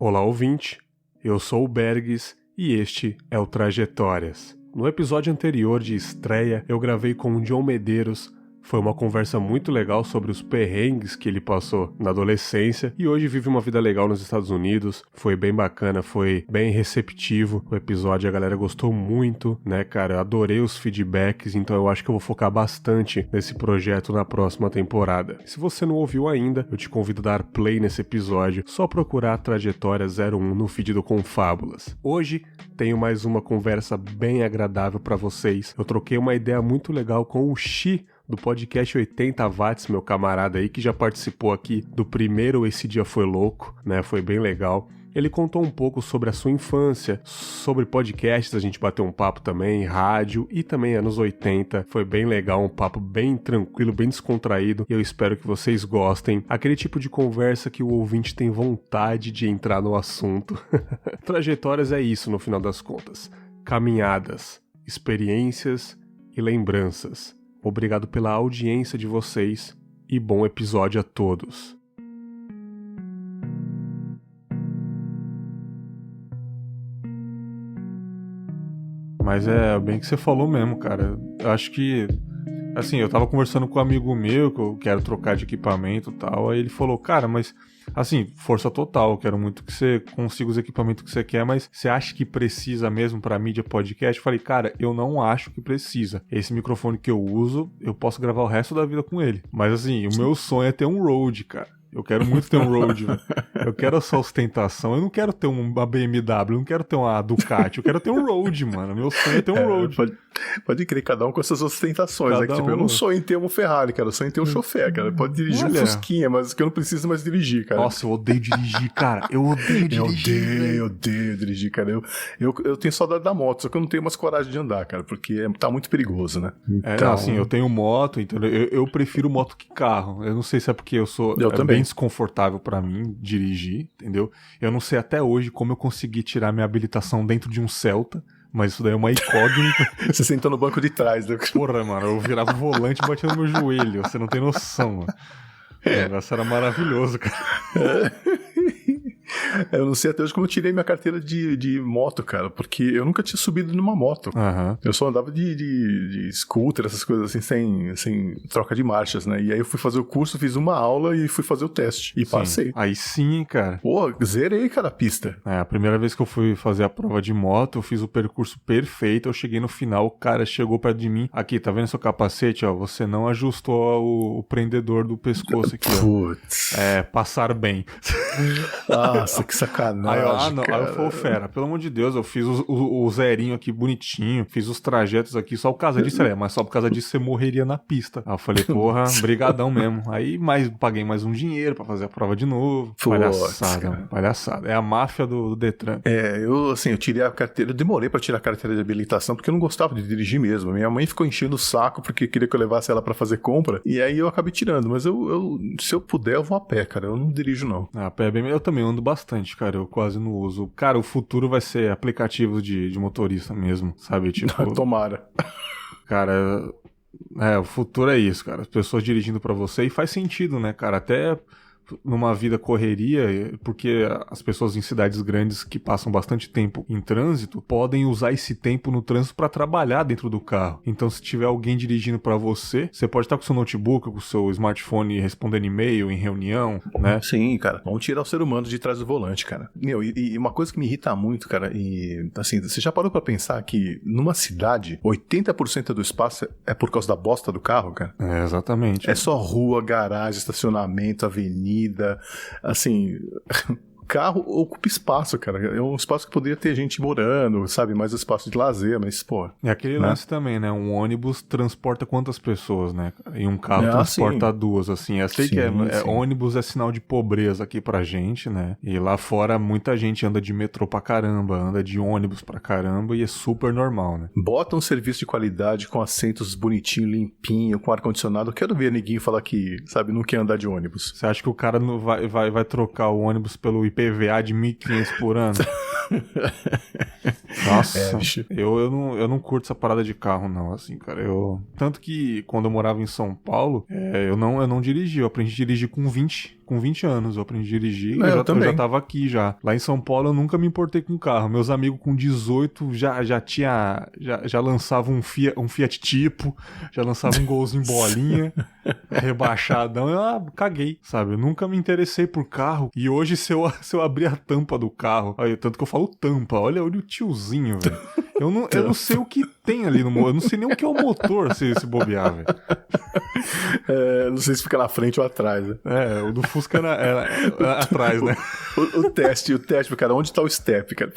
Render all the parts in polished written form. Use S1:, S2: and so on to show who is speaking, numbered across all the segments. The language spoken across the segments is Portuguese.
S1: Olá, ouvinte. Eu sou o Bergs e este é o Trajetórias. No episódio anterior de estreia, eu gravei com o John Medeiros. Foi uma conversa muito legal sobre os perrengues que ele passou na adolescência e hoje vive uma vida legal nos Estados Unidos. Foi bem bacana, foi bem receptivo o episódio, a galera gostou muito, né, cara? Eu adorei os feedbacks, então eu acho que eu vou focar bastante nesse projeto na próxima temporada. Se você não ouviu ainda, eu te convido a dar play nesse episódio, só procurar Trajetória 01 no feed do Confábulas. Hoje tenho mais uma conversa bem agradável pra vocês. Eu troquei uma ideia muito legal com o Xi, do podcast 80 Watts, meu camarada aí, que já participou aqui do primeiro Esse Dia Foi Louco, né? Foi bem legal. Ele contou um pouco sobre a sua infância, sobre podcasts, a gente bateu um papo também, rádio e também anos 80. Foi bem legal, um papo bem tranquilo, bem descontraído e eu espero que vocês gostem. Aquele tipo de conversa que o ouvinte tem vontade de entrar no assunto. Trajetórias é isso no final das contas. Caminhadas, experiências e lembranças. Obrigado pela audiência de vocês e bom episódio a todos. Mas é bem que você falou mesmo, cara. Eu acho que, assim, eu tava conversando com um amigo meu que eu quero trocar de equipamento e tal, aí ele falou, cara, mas, assim, força total, eu quero muito que você consiga os equipamentos que você quer, mas você acha que precisa mesmo pra mídia podcast? Eu falei, cara, eu não acho que precisa. Esse microfone que eu uso, eu posso gravar o resto da vida com ele. Mas, assim, o meu sonho é ter um Rode, cara. Eu quero muito ter um Rode, velho. Eu quero essa ostentação. Eu não quero ter uma BMW, eu não quero ter uma Ducati. Eu quero ter um Rode, mano. Meu sonho é ter um Rode.
S2: Pode crer, cada um com essas ostentações. É que, tipo, eu não sonho em ter um Ferrari, cara. Eu sonho em ter um chofer, cara. Pode dirigir um Fusquinha, mas que eu não preciso mais dirigir, cara.
S1: Nossa, eu odeio dirigir, cara. Eu odeio dirigir.
S2: Eu odeio dirigir, cara. Eu tenho saudade da moto, só que eu não tenho mais coragem de andar, cara, porque tá muito perigoso, né?
S1: Então... assim, eu tenho moto, então eu prefiro moto que carro. Eu não sei se é porque eu também. Bem desconfortável pra mim dirigir, entendeu? Eu não sei até hoje como eu consegui tirar minha habilitação dentro de um Celta, mas isso daí é uma incógnita.
S2: Você sentou no banco de trás, né?
S1: Porra, mano, eu virava o volante e batia no meu joelho, você não tem noção, mano. O negócio era maravilhoso, cara.
S2: Eu não sei até hoje como eu tirei minha carteira de moto, cara, porque eu nunca tinha subido numa moto.
S1: Uhum.
S2: Eu só andava de scooter, essas coisas assim, sem troca de marchas, né? E aí eu fui fazer o curso, fiz uma aula e fui fazer o teste. E passei.
S1: Aí sim, cara.
S2: Pô, zerei, cara, a pista.
S1: A primeira vez que eu fui fazer a prova de moto, eu fiz o percurso perfeito, eu cheguei no final, o cara chegou perto de mim. Aqui, tá vendo seu capacete, ó? Você não ajustou o prendedor do pescoço aqui, ó.
S2: Putz.
S1: Passar bem.
S2: Nossa, que sacanagem,
S1: não. Aí eu falei, fera, pelo amor de Deus, eu fiz o zerinho aqui bonitinho, fiz os trajetos aqui, só por causa disso, mas só por causa disso você morreria na pista. Aí eu falei, porra, brigadão mesmo. Aí paguei mais um dinheiro pra fazer a prova de novo. Palhaçada. É a máfia do Detran.
S2: Eu tirei a carteira, eu demorei pra tirar a carteira de habilitação, porque eu não gostava de dirigir mesmo. Minha mãe ficou enchendo o saco porque queria que eu levasse ela pra fazer compra, e aí eu acabei tirando, mas se eu puder, eu vou a pé, cara, eu não dirijo não.
S1: A pé é bem, eu também ando bastante, cara, eu quase não uso. Cara, o futuro vai ser aplicativos de motorista mesmo, sabe? Tipo,
S2: tomara.
S1: Cara, o futuro é isso, cara. As pessoas dirigindo pra você e faz sentido, né, cara? Até numa vida correria, porque as pessoas em cidades grandes que passam bastante tempo em trânsito podem usar esse tempo no trânsito para trabalhar dentro do carro. Então, se tiver alguém dirigindo para você, você pode estar com o seu notebook, com o seu smartphone respondendo e-mail em reunião, né?
S2: Sim, cara. Vamos tirar o ser humano de trás do volante, cara. E uma coisa que me irrita muito, cara, e assim, você já parou para pensar que numa cidade, 80% do espaço é por causa da bosta do carro, cara?
S1: Exatamente.
S2: É só rua, garagem, estacionamento, avenida, assim, carro ocupa espaço, cara. É um espaço que poderia ter gente morando, sabe? Mais espaço de lazer, mas, pô...
S1: E aquele lance também, né? Um ônibus transporta quantas pessoas, né? E um carro transporta duas, assim. Eu sei que ônibus é sinal de pobreza aqui pra gente, né? E lá fora muita gente anda de metrô pra caramba, anda de ônibus pra caramba e é super normal, né?
S2: Bota um serviço de qualidade com assentos bonitinho, limpinho, com ar-condicionado. Eu quero ver neguinho falar que, sabe, não quer andar de ônibus.
S1: Você acha que o cara não vai trocar o ônibus pelo IPVA de 1.500 por ano? Nossa, eu não curto essa parada de carro, não, assim, cara. Tanto que quando eu morava em São Paulo, eu não dirigi, eu aprendi a dirigir com com 20 anos eu aprendi a dirigir,
S2: Eu
S1: eu
S2: também.
S1: já tava aqui já. Lá em São Paulo eu nunca me importei com carro. Meus amigos com 18 já lançavam um Fiat Tipo, já lançavam um golzinho bolinha, rebaixadão. Eu caguei, sabe? Eu nunca me interessei por carro. E hoje, se eu abrir a tampa do carro, aí, tanto que eu falo tampa, olha o tiozinho, velho. Eu não sei o que tem ali no motor. Eu não sei nem o que é o motor, se bobear, velho.
S2: Não sei se fica na frente ou atrás, né?
S1: O do Fusca é atrás, né?
S2: O teste, cara, onde tá o step, cara?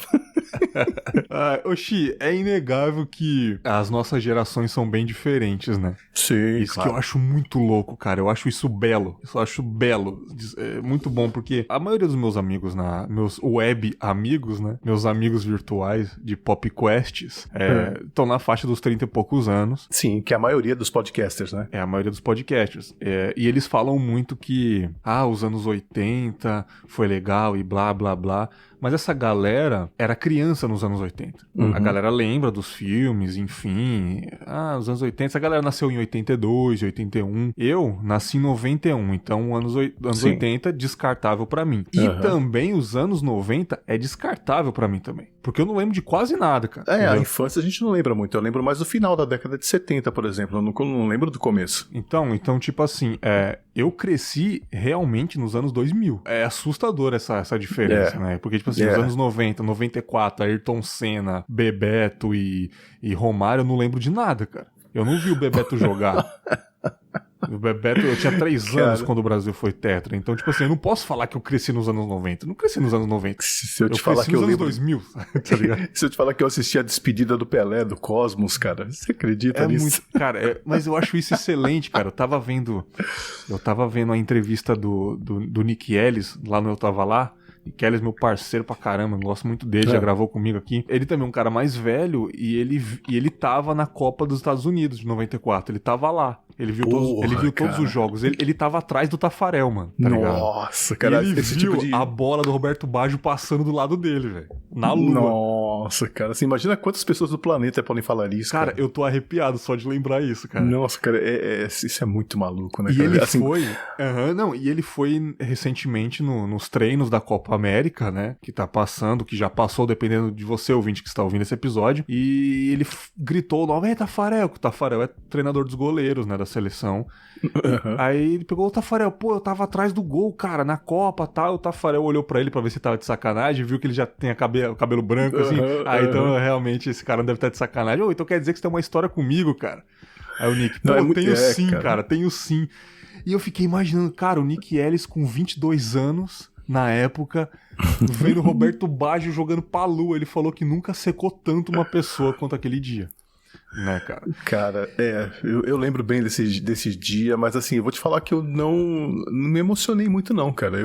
S1: Oxi, é inegável que as nossas gerações são bem diferentes, né?
S2: Sim,
S1: Isso claro. Que eu acho muito louco, cara. Eu acho isso belo. Eu acho belo. É muito bom, porque a maioria dos meus amigos, meus web amigos, né? Meus amigos virtuais de PopQuests, estão na faixa dos 30 e poucos anos.
S2: Sim, que é a maioria dos podcasters, né?
S1: É a maioria dos podcasters. E eles falam muito que, os anos 80 foi legal e blá, blá, blá. Mas essa galera era criança nos anos 80. Uhum. A galera lembra dos filmes, enfim. Os anos 80. Essa galera nasceu em 82, 81. Eu nasci em 91. Então, anos 80 descartável pra mim. E também os anos 90 é descartável pra mim também. Porque eu não lembro de quase nada, cara.
S2: A infância a gente não lembra muito. Eu lembro mais do final da década de 70, por exemplo. Eu não lembro do começo.
S1: Então tipo assim, eu cresci realmente nos anos 2000. É assustador essa diferença, né? Porque, tipo assim, os anos 90, 94, Ayrton Senna, Bebeto e Romário, eu não lembro de nada, cara. Eu não vi o Bebeto jogar. O Bebeto, eu tinha 3 anos quando o Brasil foi tetra. Então, tipo assim, eu não posso falar que eu cresci nos anos 90. Eu não cresci nos anos 90.
S2: Se eu te falar que eu lembro...
S1: nos anos 2000, tá ligado?
S2: Se eu te falar que eu assisti a despedida do Pelé, do Cosmos, cara, você acredita nisso?
S1: Muito, cara, mas eu acho isso excelente, cara. Eu tava vendo a entrevista do Nick Ellis, lá no Eu Tava Lá. Nick Ellis, meu parceiro pra caramba, eu gosto muito dele, já gravou comigo aqui. Ele também é um cara mais velho e ele tava na Copa dos Estados Unidos de 94. Ele tava lá. Ele viu todos os jogos. Ele tava atrás do Tafarel, mano. Tá ligado?
S2: Nossa, cara.
S1: E ele viu a bola do Roberto Baggio passando do lado dele, velho. Na lua.
S2: Nossa, cara. Assim, imagina quantas pessoas do planeta podem falar isso, cara.
S1: Eu tô arrepiado só de lembrar isso, cara.
S2: Nossa, cara. Isso é muito maluco, né,
S1: e
S2: cara?
S1: Ele foi... e ele foi recentemente nos treinos da Copa América, né? Que tá passando, que já passou, dependendo de você, ouvinte, que está ouvindo esse episódio. E ele gritou o nome, Tafarel, que o Tafarel é treinador dos goleiros, né? Da seleção. Aí ele pegou o Tafarel, eu tava atrás do gol, cara, na Copa, tal. O Tafarel olhou pra ele pra ver se tava de sacanagem, viu que ele já tem o cabelo branco, assim. Então realmente esse cara não deve estar de sacanagem. Então quer dizer que você tem uma história comigo, cara. Aí o Nick, tenho sim, cara, tenho sim. E eu fiquei imaginando, cara, o Nick Ellis com 22 anos, na época, vendo o Roberto Baggio jogando pra lua. Ele falou que nunca secou tanto uma pessoa quanto aquele dia. Né, cara?
S2: Cara, eu lembro bem desse dia, mas assim, eu vou te falar que eu não me emocionei muito não, cara.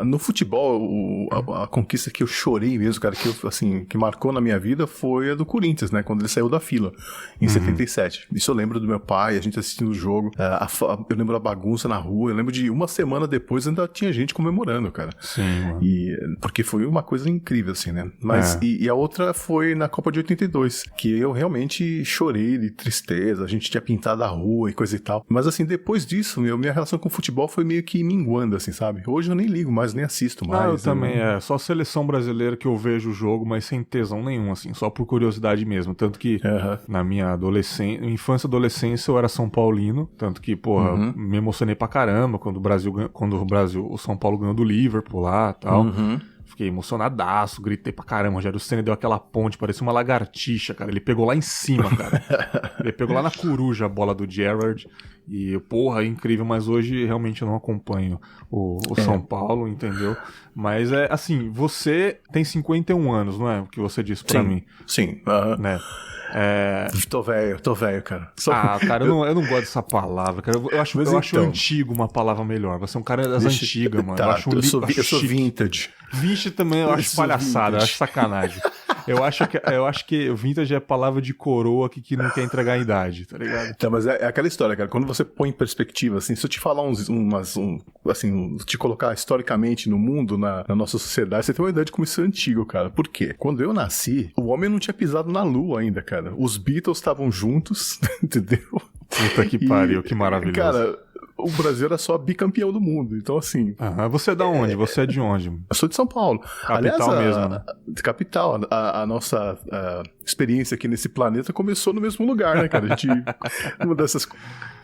S2: No futebol, a conquista que eu chorei mesmo, cara, que marcou na minha vida foi a do Corinthians, né, quando ele saiu da fila, em 77. Isso eu lembro do meu pai, a gente assistindo o jogo, eu lembro da bagunça na rua, eu lembro de uma semana depois ainda tinha gente comemorando, cara.
S1: Sim, mano.
S2: Porque foi uma coisa incrível, assim, né? Mas, e a outra foi na Copa de 82, que eu realmente chorei de tristeza, a gente tinha pintado a rua e coisa e tal. Mas assim, depois disso, minha relação com o futebol foi meio que minguando, assim, sabe? Hoje eu nem ligo mais, nem assisto mais.
S1: Eu também, só a seleção brasileira que eu vejo o jogo, mas sem tesão nenhum, assim, só por curiosidade mesmo. Tanto que na minha infância e adolescência eu era São Paulino, tanto que, me emocionei pra caramba quando o São Paulo ganhou do Liverpool lá e tal. Fiquei emocionadaço, gritei pra caramba. O Rogério Ceni deu aquela ponte, parecia uma lagartixa, cara. Ele pegou lá em cima, cara. Ele pegou lá na coruja a bola do Gerrard. E, incrível. Mas hoje realmente eu não acompanho o São Paulo, entendeu? Mas assim, você tem 51 anos, não é? O que você disse pra mim.
S2: Sim,
S1: né?
S2: Tô velho, cara.
S1: Cara, eu não gosto dessa palavra, cara. Eu acho antigo uma palavra melhor. Você é um cara das antigas, mano.
S2: Tá, eu sou vintage.
S1: Vintage também eu acho palhaçada, eu acho sacanagem. Eu acho que vintage é palavra de coroa que não quer entregar a idade, tá ligado?
S2: Tá, mas é aquela história, cara. Quando você põe em perspectiva, assim, se eu te falar te colocar historicamente no mundo, na nossa sociedade, você tem uma ideia de como isso é antigo, cara. Por quê? Quando eu nasci, o homem não tinha pisado na lua ainda, cara. Os Beatles estavam juntos, entendeu?
S1: Puta que pariu, que maravilhoso.
S2: Cara, o Brasil era só bicampeão do mundo. Então, assim...
S1: Você é da onde? Você é de onde?
S2: Eu sou de São Paulo.
S1: Capital mesmo, né?
S2: Capital. A nossa experiência aqui nesse planeta começou no mesmo lugar, né, cara? Uma dessas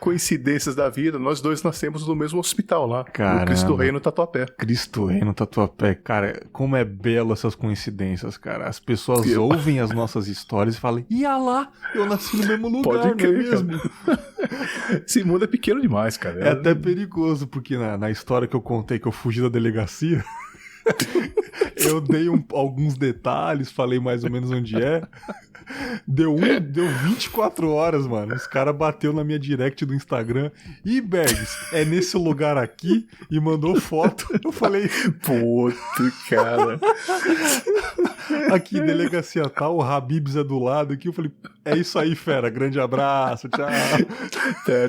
S2: coincidências da vida, nós dois nascemos no mesmo hospital lá.
S1: Caramba.
S2: No Cristo Rei, no Tatuapé.
S1: Cristo Rei, no Tatuapé. Cara, como é belo essas coincidências, cara. As pessoas ouvem as nossas histórias e falam, ia lá, eu nasci no mesmo lugar,
S2: Pode crer,
S1: não é mesmo?
S2: Esse mundo é pequeno demais, cara.
S1: É até perigoso, porque na história que eu contei que eu fugi da delegacia, eu dei alguns detalhes, falei mais ou menos onde é. Deu 24 horas, mano. Os caras bateu na minha direct do Instagram. Ih, Bergs, é nesse lugar aqui? E mandou foto. Eu falei,
S2: puto, cara.
S1: Aqui, delegacia tal, o Habibs é do lado aqui. Eu falei, é isso aí, fera. Grande abraço, tchau.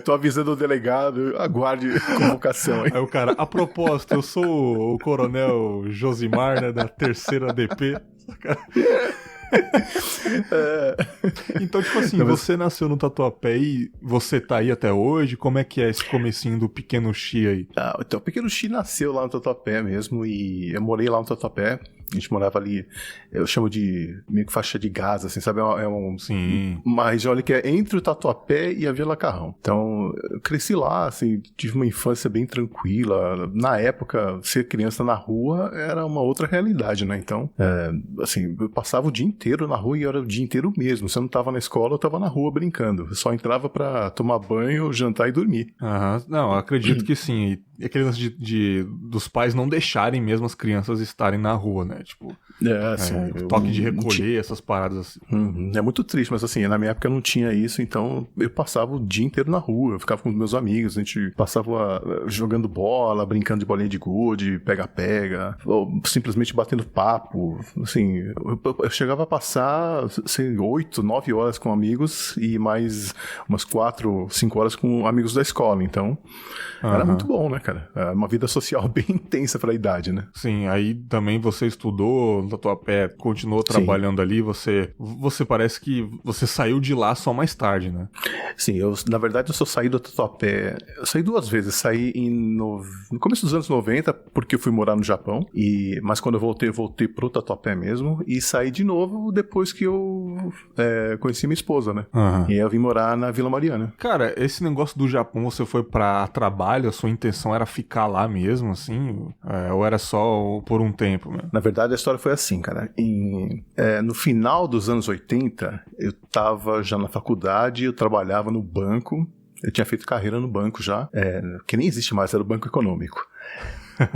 S2: Tô avisando o delegado, aguarde convocação aí.
S1: Aí o cara, a propósito, eu sou o coronel Josimar, né, da 3ª DP. Então, tipo assim, você nasceu no Tatuapé e você tá aí até hoje? Como é que é esse comecinho do Pequeno Xi aí?
S2: Então, o Pequeno Xi nasceu lá no Tatuapé mesmo e eu morei lá no Tatuapé. A gente morava ali, eu chamo de meio que faixa de Gaza, assim, sabe?
S1: Sim.
S2: Uma região ali que é entre o Tatuapé e a Vila Carrão. Então, eu cresci lá, assim, tive uma infância bem tranquila. Na época, ser criança na rua era uma outra realidade, né? Então, assim, eu passava o dia inteiro na rua e era o dia inteiro mesmo. Se eu não tava na escola, eu tava na rua brincando. Eu só entrava pra tomar banho, jantar e dormir.
S1: Não, eu acredito que sim. E aquele lance dos pais não deixarem mesmo as crianças estarem na rua, né? Tipo,
S2: assim,
S1: toque de recolher, essas paradas assim.
S2: É muito triste, mas assim, na minha época não tinha isso, então eu passava o dia inteiro na rua, eu ficava com os meus amigos, a gente passava jogando bola, brincando de bolinha de gude, pega-pega, ou simplesmente batendo papo, assim, eu chegava a passar, assim, 8, 9 horas com amigos e mais umas 4, 5 horas com amigos da escola, então era muito bom, né, cara? Uma vida social bem intensa pra idade, né?
S1: Sim, aí também você estudou no Tatuapé, continuou trabalhando ali, você parece que você saiu de lá só mais tarde, né?
S2: Sim, na verdade eu só saí do Tatuapé, eu saí 2 vezes, saí no começo dos anos 90, porque eu fui morar no Japão, mas quando eu voltei pro Tatuapé mesmo, e saí de novo depois que eu conheci minha esposa, né? E aí eu vim morar na Vila Mariana.
S1: Cara, esse negócio do Japão, você foi pra trabalho, a sua intenção era ficar lá mesmo, assim? Ou era só por um tempo mesmo?
S2: Na verdade, a história foi assim, cara. No final dos anos 80, eu tava já na faculdade, eu trabalhava no banco. Eu tinha feito carreira no banco já, que nem existe mais, era o Banco Econômico.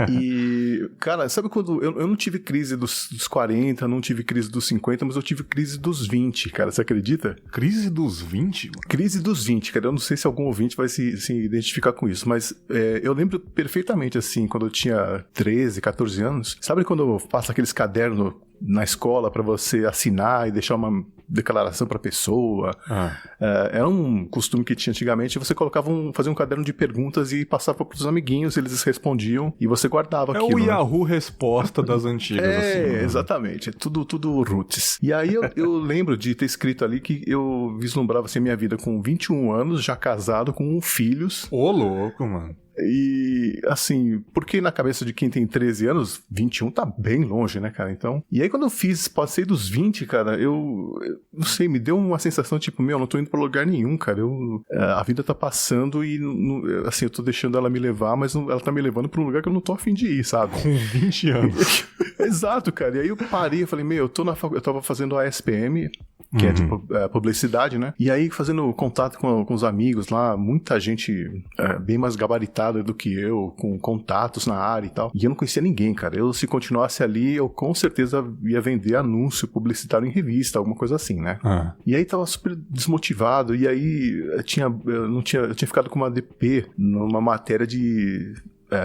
S2: E, cara, sabe quando... Eu não tive crise dos 40, não tive crise dos 50, mas eu tive crise dos 20, cara, você acredita?
S1: Crise dos 20? Mano?
S2: Crise dos 20, cara, eu não sei se algum ouvinte vai se identificar com isso, mas eu lembro perfeitamente, assim, quando eu tinha 13, 14 anos, sabe quando passa aqueles cadernos na escola pra você assinar e deixar uma declaração pra pessoa? Era um costume que tinha antigamente, você fazia um caderno de perguntas e passava pros amiguinhos, eles respondiam e você guardava aquilo.
S1: É o Yahoo resposta das antigas, assim.
S2: Exatamente, é tudo roots. E aí eu lembro de ter escrito ali que eu vislumbrava assim, a minha vida com 21 anos, já casado, com filhos.
S1: Ô, louco, mano.
S2: E, assim, porque na cabeça de quem tem 13 anos, 21 tá bem longe, né, cara? Então, e aí quando eu passei dos 20, cara, eu não sei, me deu uma sensação tipo, eu não tô indo pra lugar nenhum, cara. A vida tá passando e, assim, eu tô deixando ela me levar, mas ela tá me levando pra um lugar que eu não tô a fim de ir, sabe?
S1: Com 20 anos.
S2: Exato, cara. E aí eu parei, eu falei, eu tava fazendo a SPM, que é de publicidade, né? E aí, fazendo contato com os amigos lá, muita gente bem mais gabaritada do que eu, com contatos na área e tal. E eu não conhecia ninguém, cara. Se continuasse ali, eu com certeza ia vender anúncio publicitário em revista, alguma coisa assim, né? E aí tava super desmotivado, e aí eu tinha ficado com uma DP numa matéria de...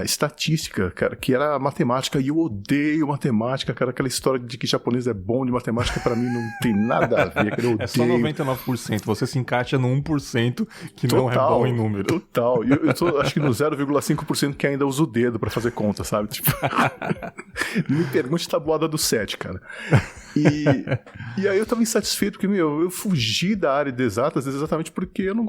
S2: estatística, cara, que era matemática, e eu odeio matemática, cara, aquela história de que japonês é bom de matemática, pra mim não tem nada a ver, cara, eu odeio.
S1: É só 99%, você se encaixa no 1% que
S2: total,
S1: não é bom em número.
S2: Total, e eu tô, acho que no 0,5% que ainda uso o dedo pra fazer conta, sabe? Tipo, não me pergunte tabuada do 7, cara. E aí eu tava insatisfeito, porque, eu fugi da área de exatas exatamente porque eu não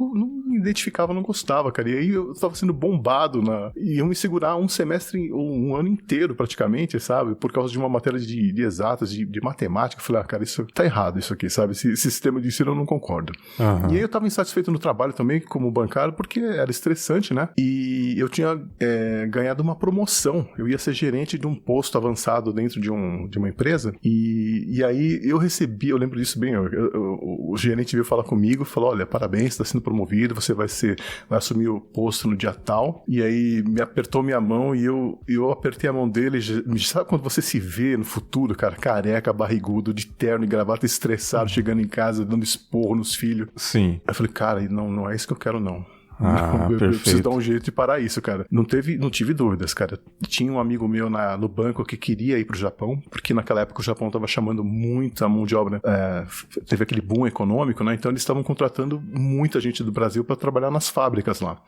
S2: me identificava, não gostava, cara. E aí eu tava sendo bombado iam me segurar um semestre, um ano inteiro praticamente, sabe? Por causa de uma matéria de exatas, de matemática. Eu falei, cara, isso tá errado isso aqui, sabe? Esse sistema de ensino eu não concordo. E aí eu tava insatisfeito no trabalho também, como bancário, porque era estressante, né? E eu tinha ganhado uma promoção. Eu ia ser gerente de um posto avançado dentro de uma empresa. E aí eu lembro disso bem, o gerente veio falar comigo, falou, olha, parabéns, está sendo promovido, você vai assumir o posto no dia tal. E aí me apertou minha mão e eu apertei a mão dele. Sabe quando você se vê no futuro, cara, careca, barrigudo, de terno e gravata, estressado, chegando em casa, dando esporro nos filhos?
S1: Sim.
S2: Eu falei, cara, não é isso que eu quero, não.
S1: Eu
S2: preciso dar um jeito de parar isso, cara. Não tive dúvidas, cara. Tinha um amigo meu no banco que queria ir pro Japão, porque naquela época o Japão tava chamando muita mão de obra. Teve aquele boom econômico, né? Então eles estavam contratando muita gente do Brasil pra trabalhar nas fábricas lá.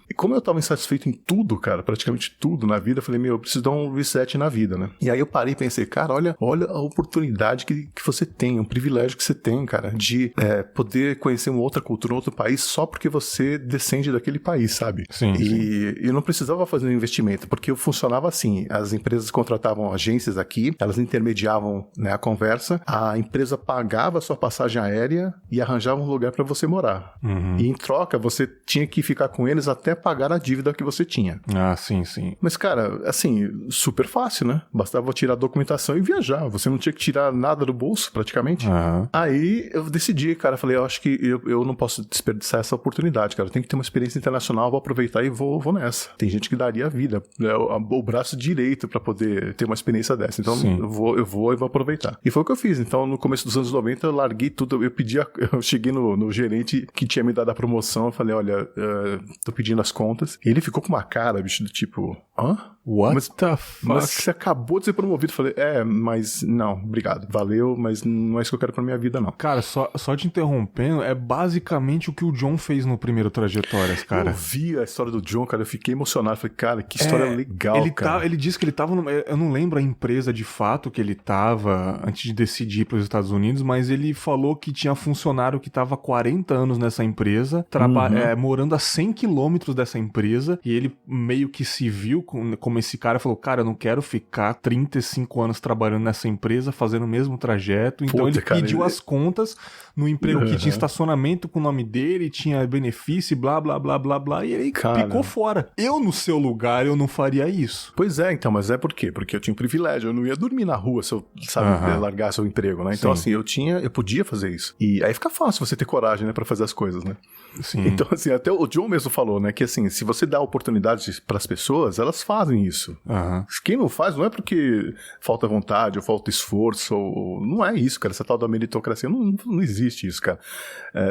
S2: E como eu tava insatisfeito em tudo, cara, praticamente tudo na vida, eu falei, eu preciso dar um reset na vida, né? E aí eu parei e pensei, cara, olha a oportunidade que você tem, um privilégio que você tem, cara, de poder conhecer uma outra cultura, um outro país, só porque você descende daquele país, sabe?
S1: Sim.
S2: E eu não precisava fazer um investimento, porque funcionava assim, as empresas contratavam agências aqui, elas intermediavam, né, a conversa, a empresa pagava a sua passagem aérea e arranjava um lugar para você morar. E em troca, você tinha que ficar com eles até pagar a dívida que você tinha.
S1: Sim.
S2: Mas, cara, assim, super fácil, né? Bastava tirar a documentação e viajar. Você não tinha que tirar nada do bolso, praticamente. Aí eu decidi, cara, falei, eu acho que eu não posso desperdiçar essa oportunidade, cara. Eu tenho que ter uma experiência internacional, vou aproveitar e vou nessa. Tem gente que daria a vida, o braço direito pra poder ter uma experiência dessa. Então eu vou aproveitar. E foi o que eu fiz. Então no começo dos anos 90 eu larguei tudo, eu cheguei no gerente que tinha me dado a promoção, eu falei, olha, tô pedindo as contas. E ele ficou com uma cara, bicho, do tipo, hã?
S1: What the fuck?
S2: Mas você acabou de ser promovido. Eu falei, mas não, obrigado, valeu, mas não é isso que eu quero pra minha vida, não.
S1: Cara, só te interrompendo, é basicamente o que o John fez no primeiro Trajetórias, cara.
S2: Eu vi a história do John, cara, eu fiquei emocionado. Falei, cara, que história legal, cara.
S1: Ele disse que ele tava eu não lembro a empresa de fato que ele tava antes de decidir para os Estados Unidos, mas ele falou que tinha funcionário que tava há 40 anos nessa empresa, morando a 100 quilômetros dessa empresa, e ele meio que se viu como esse cara, falou, cara, eu não quero ficar 35 anos trabalhando nessa empresa, fazendo o mesmo trajeto. Então ele pediu as contas no emprego que tinha estacionamento com o nome dele, tinha benefício, blá, blá, blá, blá, blá, e ele picou fora. Eu, no seu lugar, eu não faria isso.
S2: Pois é, então, mas por quê? Porque eu tinha um privilégio, eu não ia dormir na rua se eu, largasse o emprego, né? Então, assim, eu podia fazer isso. E aí fica fácil você ter coragem, né, pra fazer as coisas, né?
S1: Sim.
S2: Então, assim, até o John mesmo falou, né, que assim, se você dá oportunidades pras pessoas, elas fazem isso. Quem não faz não é porque falta vontade ou falta esforço, ou não é isso, cara. Essa tal da meritocracia, não existe isso, cara.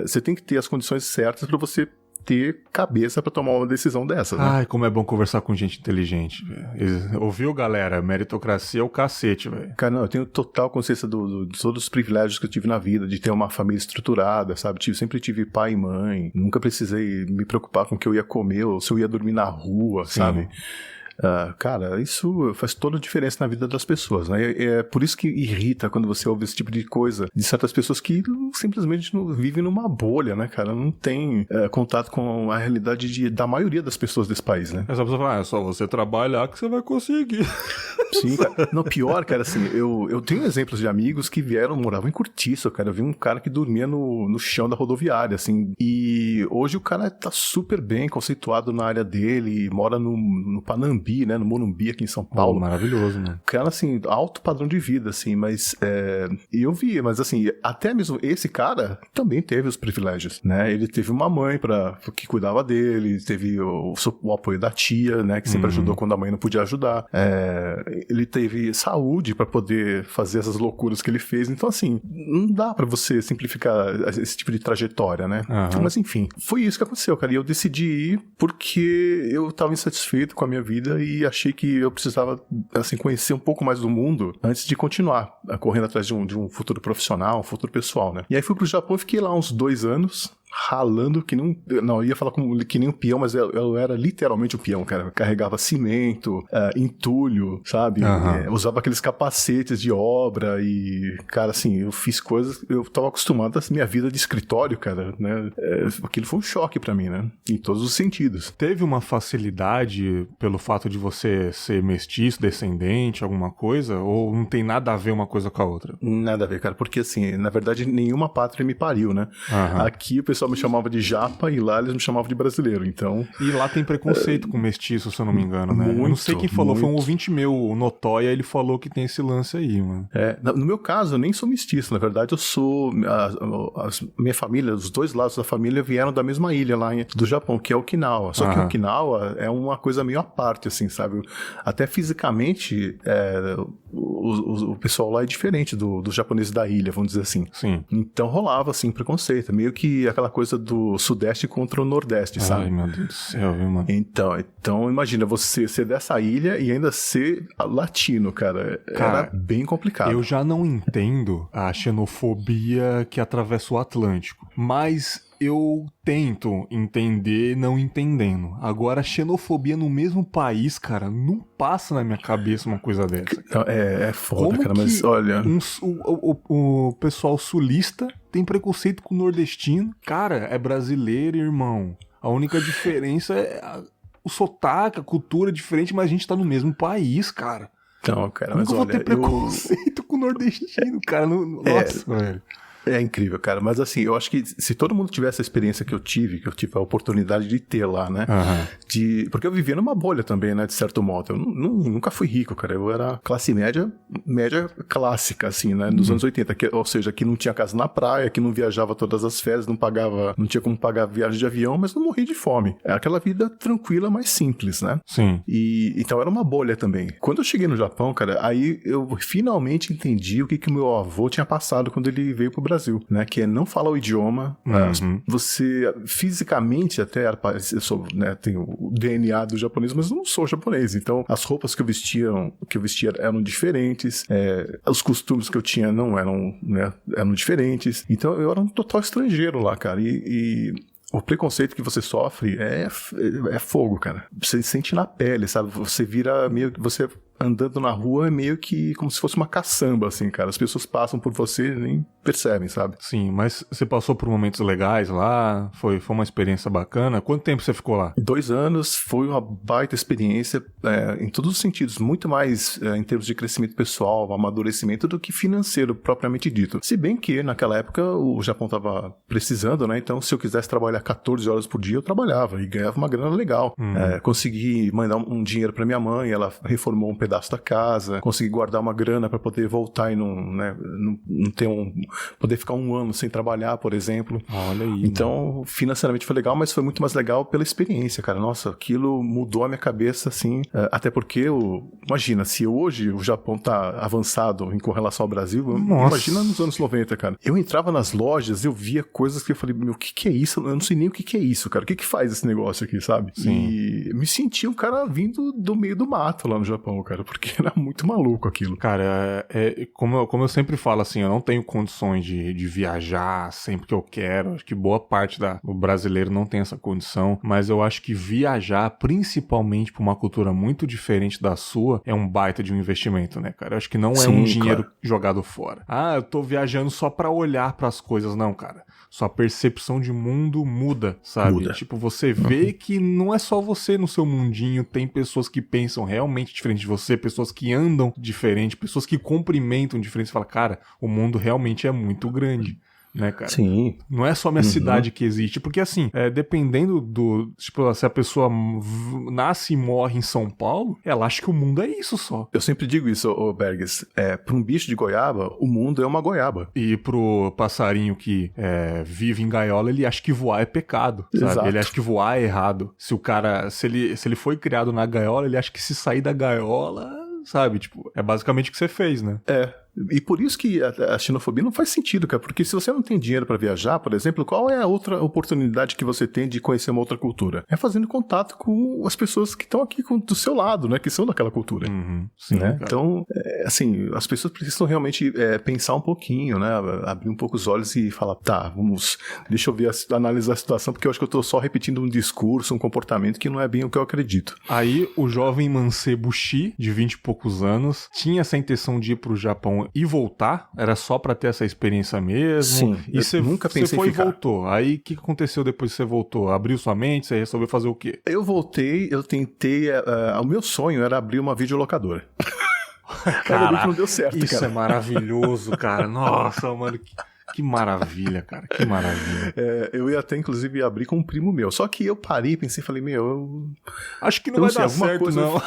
S2: Você tem que ter as condições certas pra você ter cabeça pra tomar uma decisão dessa, né?
S1: Ai, como é bom conversar com gente inteligente, velho. Ouviu, galera? Meritocracia é o cacete, velho.
S2: Cara, não, eu tenho total consciência de todos os privilégios que eu tive na vida, de ter uma família estruturada, sabe? Sempre tive pai e mãe, nunca precisei me preocupar com o que eu ia comer ou se eu ia dormir na rua, sabe? Cara, isso faz toda a diferença na vida das pessoas, né? É por isso que irrita quando você ouve esse tipo de coisa de certas pessoas que simplesmente não vivem numa bolha, né, cara? Não tem contato com a realidade da maioria das pessoas desse país, né?
S1: Essa pessoa fala, é só você trabalhar que você vai conseguir.
S2: Sim, cara. Não, pior, cara, assim, eu tenho exemplos de amigos que moravam em Cortiço, cara. Eu vi um cara que dormia no chão da rodoviária, assim, e hoje o cara tá super bem conceituado na área dele, mora no Panambi, né, no Morumbi, aqui em São Paulo.
S1: Maravilhoso, né?
S2: Cara, assim, alto padrão de vida, assim, mas eu vi, mas assim, até mesmo esse cara também teve os privilégios, né? Ele teve uma mãe que cuidava dele, teve o apoio da tia, né, que sempre ajudou quando a mãe não podia ajudar. Ele teve saúde pra poder fazer essas loucuras que ele fez. Então, assim, não dá pra você simplificar esse tipo de trajetória, né? Mas, enfim, foi isso que aconteceu, cara. E eu decidi ir porque eu tava insatisfeito com a minha vida e achei que eu precisava, assim, conhecer um pouco mais do mundo antes de continuar correndo atrás de um futuro profissional, um futuro pessoal, né? E aí fui pro Japão e fiquei lá uns 2 anos, ralando que nem um... Não, eu ia falar que nem um peão, mas eu era literalmente um peão, cara. Eu carregava cimento, entulho, sabe? Usava aqueles capacetes de obra e, cara, assim, eu fiz coisas... Eu tava acostumado a minha vida de escritório, cara, né? Aquilo foi um choque pra mim, né? Em todos os sentidos.
S1: Teve uma facilidade pelo fato de você ser mestiço, descendente, alguma coisa? Ou não tem nada a ver uma coisa com a outra?
S2: Nada a ver, cara, porque assim, na verdade, nenhuma pátria me pariu, né? Aqui o pessoal me chamava de japa e lá eles me chamavam de brasileiro, então...
S1: E lá tem preconceito com mestiço, se eu não me engano, né?
S2: Muito,
S1: eu não sei quem falou,
S2: muito.
S1: foi um ouvinte meu, o Notóia, ele falou que tem esse lance aí, mano.
S2: No meu caso, eu nem sou mestiço, na verdade eu sou... Minha família, os dois lados da família vieram da mesma ilha lá do Japão, que é Okinawa. Só que Okinawa é uma coisa meio à parte, assim, sabe? Até fisicamente, o pessoal lá é diferente dos japoneses da ilha, vamos dizer assim.
S1: Sim.
S2: Então rolava, assim, preconceito. Meio que aquela coisa do Sudeste contra o Nordeste, sabe?
S1: Ai, meu Deus do céu, viu, mano?
S2: Então imagina você ser dessa ilha e ainda ser latino, cara. Era bem complicado.
S1: Eu já não entendo a xenofobia que atravessa o Atlântico, mas eu tento entender não entendendo. Agora, xenofobia no mesmo país, cara, não passa na minha cabeça uma coisa dessa.
S2: É foda,
S1: Como
S2: cara, mas olha...
S1: o pessoal sulista tem preconceito com o nordestino. Cara, é brasileiro, irmão. A única diferença é o sotaque, a cultura é diferente, mas a gente tá no mesmo país, cara.
S2: Então, cara,
S1: Como
S2: mas
S1: que eu vou
S2: olha...
S1: ter preconceito com o nordestino, cara? Nossa, velho.
S2: É incrível, cara. Mas assim, eu acho que se todo mundo tivesse a experiência que eu tive a oportunidade de ter lá, né? Porque eu vivia numa bolha também, né? De certo modo. Eu nunca fui rico, cara. Eu era classe média clássica, assim, né? Nos anos 80. Ou seja, que não tinha casa na praia, que não viajava todas as férias, não tinha como pagar viagem de avião, mas não morri de fome. É aquela vida tranquila, mais simples, né?
S1: Sim.
S2: Então era uma bolha também. Quando eu cheguei no Japão, cara, aí eu finalmente entendi o que o meu avô tinha passado quando ele veio pro Brasil, né? Que é não falar o idioma. Você fisicamente até tenho o DNA do japonês, mas eu não sou japonês. Então as roupas que eu vestia eram diferentes, os costumes que eu tinha não eram, né, eram diferentes. Então eu era um total estrangeiro lá, cara. E o preconceito que você sofre é fogo, cara. Você sente na pele, sabe? Você vira meio que você andando na rua é meio que como se fosse uma caçamba, assim, cara. As pessoas passam por você e nem percebem, sabe?
S1: Sim, mas você passou por momentos legais lá? Foi uma experiência bacana? Quanto tempo você ficou lá?
S2: 2 anos, foi uma baita experiência, em todos os sentidos, muito mais em termos de crescimento pessoal, amadurecimento, do que financeiro, propriamente dito. Se bem que, naquela época, o Japão estava precisando, né? Então, se eu quisesse trabalhar 14 horas por dia, eu trabalhava e ganhava uma grana legal. Consegui mandar um dinheiro para minha mãe, ela reformou um pedaço da casa, consegui guardar uma grana para poder voltar e não ter poder ficar 1 ano sem trabalhar, por exemplo.
S1: Olha aí.
S2: Então, financeiramente foi legal, mas foi muito mais legal pela experiência, cara. Nossa, aquilo mudou a minha cabeça, assim, até porque, imagina, se hoje o Japão tá avançado com relação ao Brasil, imagina nos anos 90, cara. Eu entrava nas lojas, eu via coisas que eu falei, meu, o que é isso? Eu não sei nem o que é isso, cara. O que faz esse negócio aqui, sabe?
S1: Sim.
S2: E me senti um cara vindo do meio do mato lá no Japão, cara, porque era muito maluco aquilo.
S1: Cara, como eu sempre falo, assim, eu não tenho condições de viajar sempre que eu quero. Acho que boa parte do brasileiro não tem essa condição, mas eu acho que viajar, principalmente pra uma cultura muito diferente da sua, é um baita de um investimento, né, cara? Eu acho que não é um dinheiro jogado fora. Eu tô viajando só pra olhar pras coisas. Não, cara. Sua percepção de mundo muda, sabe?
S2: Muda.
S1: Tipo, você vê que não é só você no seu mundinho, tem pessoas que pensam realmente diferente de você, pessoas que andam diferente, pessoas que cumprimentam diferente. Você fala, cara, o mundo realmente é muito grande. Né, cara?
S2: Sim.
S1: Não é só minha cidade que existe, porque assim, dependendo tipo, se a pessoa nasce e morre em São Paulo, ela acha que o mundo é isso só.
S2: Eu sempre digo isso, Bergs, pra um bicho de goiaba, o mundo é uma goiaba.
S1: E pro passarinho que vive em gaiola, ele acha que voar é pecado, sabe?
S2: Exato.
S1: Ele acha que voar é errado. Se ele foi criado na gaiola, ele acha que se sair da gaiola, sabe? Tipo, é basicamente o que você fez, né?
S2: E por isso que a xenofobia não faz sentido, cara, porque se você não tem dinheiro pra viajar, por exemplo, qual é a outra oportunidade que você tem de conhecer uma outra cultura? É fazendo contato com as pessoas que estão aqui do seu lado, né, que são daquela cultura.
S1: Sim,
S2: né? Então, assim, as pessoas precisam realmente pensar um pouquinho, né, abrir um pouco os olhos e falar, tá, deixa eu analisar a situação, porque eu acho que eu tô só repetindo um discurso, um comportamento que não é bem o que eu acredito.
S1: Aí, o jovem mancebo Xi, de 20 e poucos anos, tinha essa intenção de ir pro Japão e voltar? Era só pra ter essa experiência mesmo?
S2: Sim,
S1: e você
S2: nunca pensei
S1: Você foi
S2: em ficar.
S1: e voltou. Aí, o que aconteceu depois que você voltou? Abriu sua mente? Você resolveu fazer o quê?
S2: Eu voltei, eu tentei, o meu sonho era abrir uma videolocadora. Cara, não deu certo,
S1: isso
S2: cara.
S1: é maravilhoso, cara. Nossa, mano, que maravilha, cara. Que maravilha.
S2: Eu ia até, inclusive, abrir com um primo meu. Só que eu parei e pensei, falei,
S1: acho que não vai dar certo,
S2: coisa...
S1: não.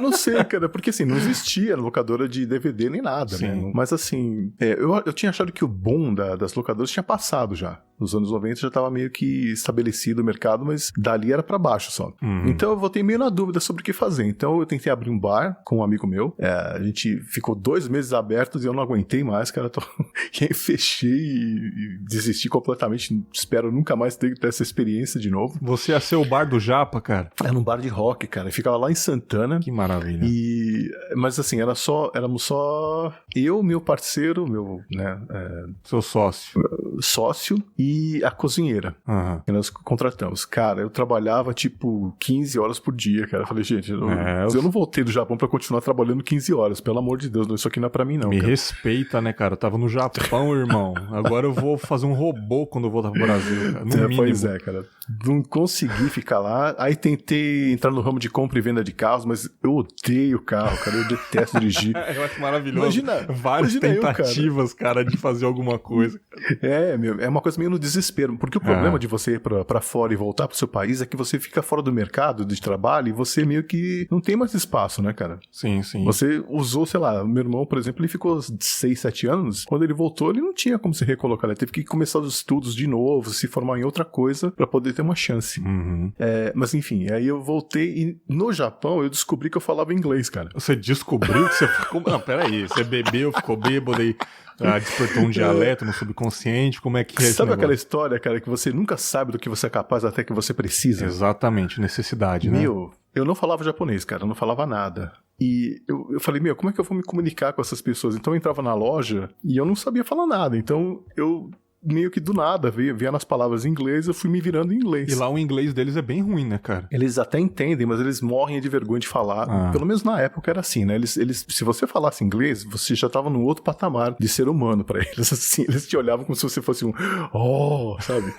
S2: Não sei, cara, porque assim, não existia locadora de DVD nem nada,
S1: Sim.
S2: né? Mas assim, eu tinha achado que o boom das locadoras tinha passado já. Nos anos 90 já estava meio que estabelecido o mercado, mas dali era pra baixo só. Então eu voltei meio na dúvida sobre o que fazer. Então eu tentei abrir um bar com um amigo meu. A gente ficou 2 meses abertos e eu não aguentei mais, cara. E aí fechei e desisti completamente. Espero nunca mais ter essa experiência de novo.
S1: Você ia ser o bar do Japa, cara?
S2: Era num bar de rock, cara. Ficava lá em Santana.
S1: Que maravilha.
S2: Mas assim, éramos só eu, meu parceiro, meu, né,
S1: seu sócio
S2: e a cozinheira. Que nós contratamos. Cara, eu trabalhava tipo 15 horas por dia, cara. Eu falei, gente, eu não voltei do Japão pra continuar trabalhando 15 horas. Pelo amor de Deus, isso aqui não é pra mim, não.
S1: Me
S2: cara.
S1: respeita, né, cara? Eu tava no Japão, irmão. Agora eu vou fazer um robô quando eu voltar pro Brasil, cara. No mínimo.
S2: Pois é, cara. Não consegui ficar lá. Aí tentei entrar no ramo de compra e venda de carros, mas eu odeio carro, cara. Eu detesto dirigir.
S1: Eu acho maravilhoso. Várias
S2: imagina
S1: tentativas, cara, de fazer alguma coisa.
S2: É uma coisa meio no desespero. Porque o problema de você ir pra fora e voltar pro seu país é que você fica fora do mercado de trabalho e você meio que não tem mais espaço, né, cara?
S1: Sim, sim.
S2: Você usou, sei lá, meu irmão, por exemplo, ele ficou 6, 7 anos. Quando ele voltou, ele não tinha como se recolocar. Ele teve que começar os estudos de novo, se formar em outra coisa pra poder ter uma chance. Mas enfim, aí eu voltei e no Japão eu descobri que eu falava inglês, cara.
S1: Você descobriu que você ficou... Não, peraí. Você bebeu, ficou bêbado aí... despertou um dialeto no subconsciente, como é que é?
S2: Sabe aquela história, cara, que você nunca sabe do que você é capaz até que você precisa?
S1: Exatamente, necessidade, né?
S2: Eu não falava japonês, cara, eu não falava nada. E eu falei, como é que eu vou me comunicar com essas pessoas? Então eu entrava na loja e eu não sabia falar nada, então eu... meio que do nada, via nas palavras em inglês, eu fui me virando em inglês.
S1: E lá o inglês deles é bem ruim, né, cara?
S2: Eles até entendem, mas eles morrem de vergonha de falar. Pelo menos na época era assim, né? Eles, se você falasse inglês, você já tava num outro patamar de ser humano pra eles, assim. Eles te olhavam como se você fosse sabe?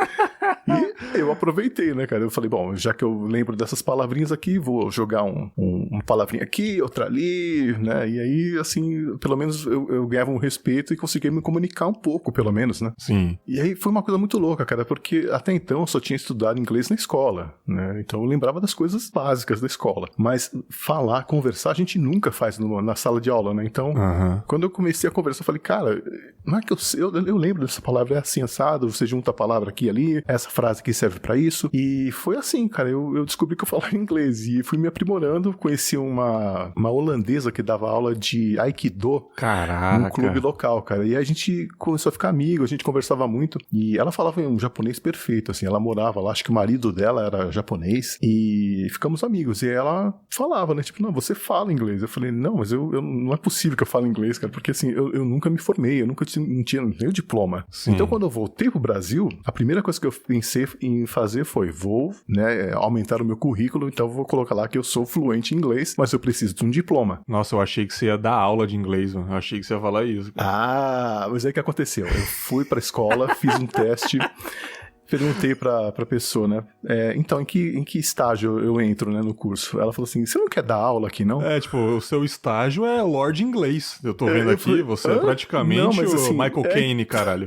S2: E eu aproveitei, né, cara? Eu falei, bom, já que eu lembro dessas palavrinhas aqui, vou jogar uma palavrinha aqui, outra ali, né? E aí, assim, pelo menos eu ganhava um respeito e conseguia me comunicar um pouco, pelo menos, né?
S1: Sim.
S2: E aí foi uma coisa muito louca, cara, porque até então eu só tinha estudado inglês na escola, né? Então eu lembrava das coisas básicas da escola. Mas falar, conversar, a gente nunca faz na sala de aula, né? Então, quando eu comecei a conversar, eu falei, cara, não é que eu lembro dessa palavra, é assim, assado, você junta a palavra aqui e ali, essa frase aqui serve pra isso. E foi assim, cara, eu descobri que eu falava inglês e fui me aprimorando, conheci uma holandesa que dava aula de Aikido.
S1: Caraca.
S2: No clube local, cara. E a gente começou a ficar amigo, a gente conversava muito. E ela falava um japonês perfeito, assim. Ela morava lá, acho que o marido dela era japonês. E ficamos amigos. E ela falava, né? Tipo, não, você fala inglês. Eu falei, não, mas eu não é possível que eu fale inglês, cara. Porque assim, eu nunca me formei, eu nunca não tinha nem o diploma.
S1: Sim.
S2: Então, quando eu voltei pro Brasil, a primeira coisa que eu pensei em fazer foi, vou, né, aumentar o meu currículo, então eu vou colocar lá que eu sou fluente em inglês, mas eu preciso de um diploma.
S1: Nossa, eu achei que você ia dar aula de inglês, mano. Eu achei que você ia falar isso.
S2: Mas aí o que aconteceu? Eu fui pra escola, fiz um teste, perguntei pra pessoa, né? Então, em que estágio eu entro, né, no curso? Ela falou assim, você não quer dar aula aqui, não?
S1: Tipo, o seu estágio é Lord Inglês. Eu tô vendo aqui, você é praticamente
S2: não, mas, assim,
S1: o Michael Caine, caralho.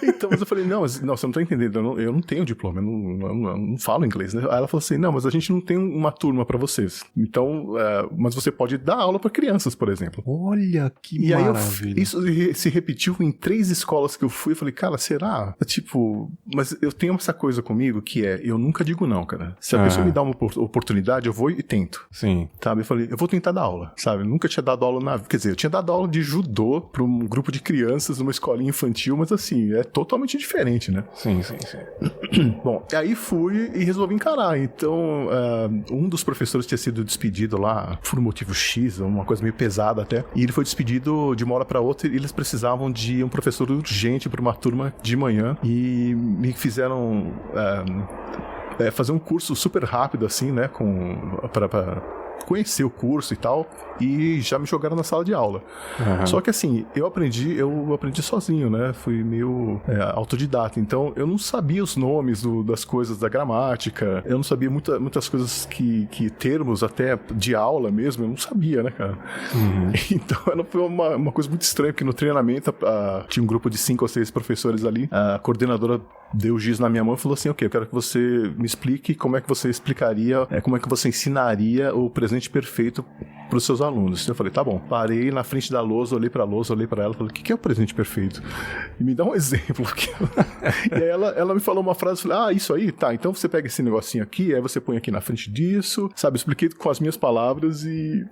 S2: Então, mas eu falei, não, você não tá entendendo, eu não tenho diploma, eu não falo inglês, né? Aí ela falou assim, não, mas a gente não tem uma turma pra vocês. Então, mas você pode dar aula pra crianças, por exemplo.
S1: Olha, que
S2: e
S1: maravilha.
S2: Aí isso se repetiu em 3 escolas que eu fui. Eu falei, cara, será? Tipo, mas eu tenho essa coisa comigo que eu nunca digo não, cara. Se a pessoa me dá uma oportunidade, eu vou e tento.
S1: Sim.
S2: Sabe? Eu falei, eu vou tentar dar aula, sabe? Eu nunca tinha dado aula quer dizer, eu tinha dado aula de judô pra um grupo de crianças numa escolinha infantil, mas assim, é totalmente diferente, né?
S1: Sim.
S2: Bom, aí fui e resolvi encarar. Então, um dos professores tinha sido despedido lá por um motivo X, uma coisa meio pesada até, e ele foi despedido de uma hora pra outra e eles precisavam de um professor urgente pra uma turma de manhã e me fizeram fazer um curso super rápido assim, né, pra conhecer o curso e tal, e já me jogaram na sala de aula. Só que assim, eu aprendi sozinho, né? Fui meio autodidata, então eu não sabia os nomes das coisas da gramática, eu não sabia muitas coisas que termos até de aula mesmo, eu não sabia, né, cara? Então foi uma coisa muito estranha, porque no treinamento tinha um grupo de 5 ou 6 professores ali, a coordenadora deu o giz na minha mão e falou assim, ok, eu quero que você me explique como é que você explicaria, como é que você ensinaria o presente perfeito para os seus alunos. Eu falei, tá bom. Parei na frente da lousa, olhei para ela, falei, o que é o presente perfeito? E me dá um exemplo. E aí ela me falou uma frase, eu falei, isso aí? Tá, então você pega esse negocinho aqui, aí você põe aqui na frente disso, sabe? Expliquei com as minhas palavras e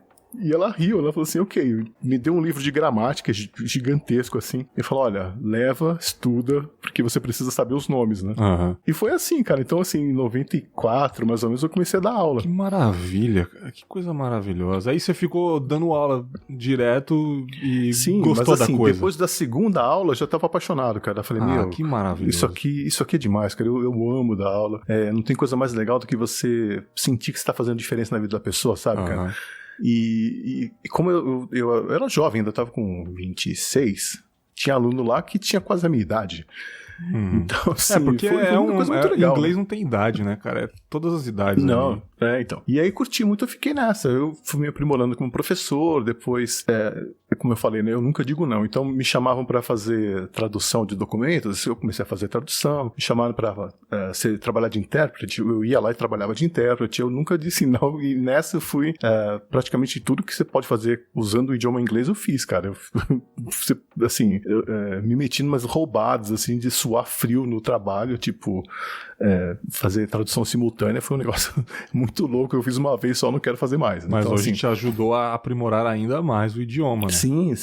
S2: ela riu, ela falou assim, ok, me deu um livro de gramática gigantesco, assim, e falou, olha, leva, estuda, porque você precisa saber os nomes, né? E foi assim, cara, então assim, em 94, mais ou menos, eu comecei a dar aula.
S1: Que maravilha, cara, que coisa maravilhosa. Aí você ficou dando aula direto e gostou
S2: mas, assim,
S1: da coisa.
S2: Depois da segunda aula, eu já tava apaixonado, cara, eu falei,
S1: que maravilhoso.
S2: Isso aqui é demais, cara, eu amo dar aula, não tem coisa mais legal do que você sentir que você tá fazendo diferença na vida da pessoa, sabe, cara? E como eu era jovem, ainda tava com 26, tinha aluno lá que tinha quase a minha idade. Então, assim,
S1: porque
S2: foi uma coisa muito legal.
S1: Inglês não tem idade, né, cara? É todas as idades.
S2: Não, então. E aí curti muito, eu fiquei nessa. Eu fui me aprimorando como professor, depois, como eu falei, né, eu nunca digo não. Então me chamavam para fazer tradução de documentos, eu comecei a fazer tradução. Me chamaram para trabalhar de intérprete, eu ia lá e trabalhava de intérprete. Eu nunca disse não, e nessa eu fui praticamente tudo que você pode fazer usando o idioma inglês eu fiz, cara. Assim, me meti em umas roubadas, assim, de suar frio no trabalho, tipo, fazer tradução simultânea foi um negócio muito louco. Eu fiz uma vez só, não quero fazer mais.
S1: Mas
S2: então,
S1: hoje
S2: assim,
S1: te ajudou a aprimorar ainda mais o idioma, né?
S2: Sim.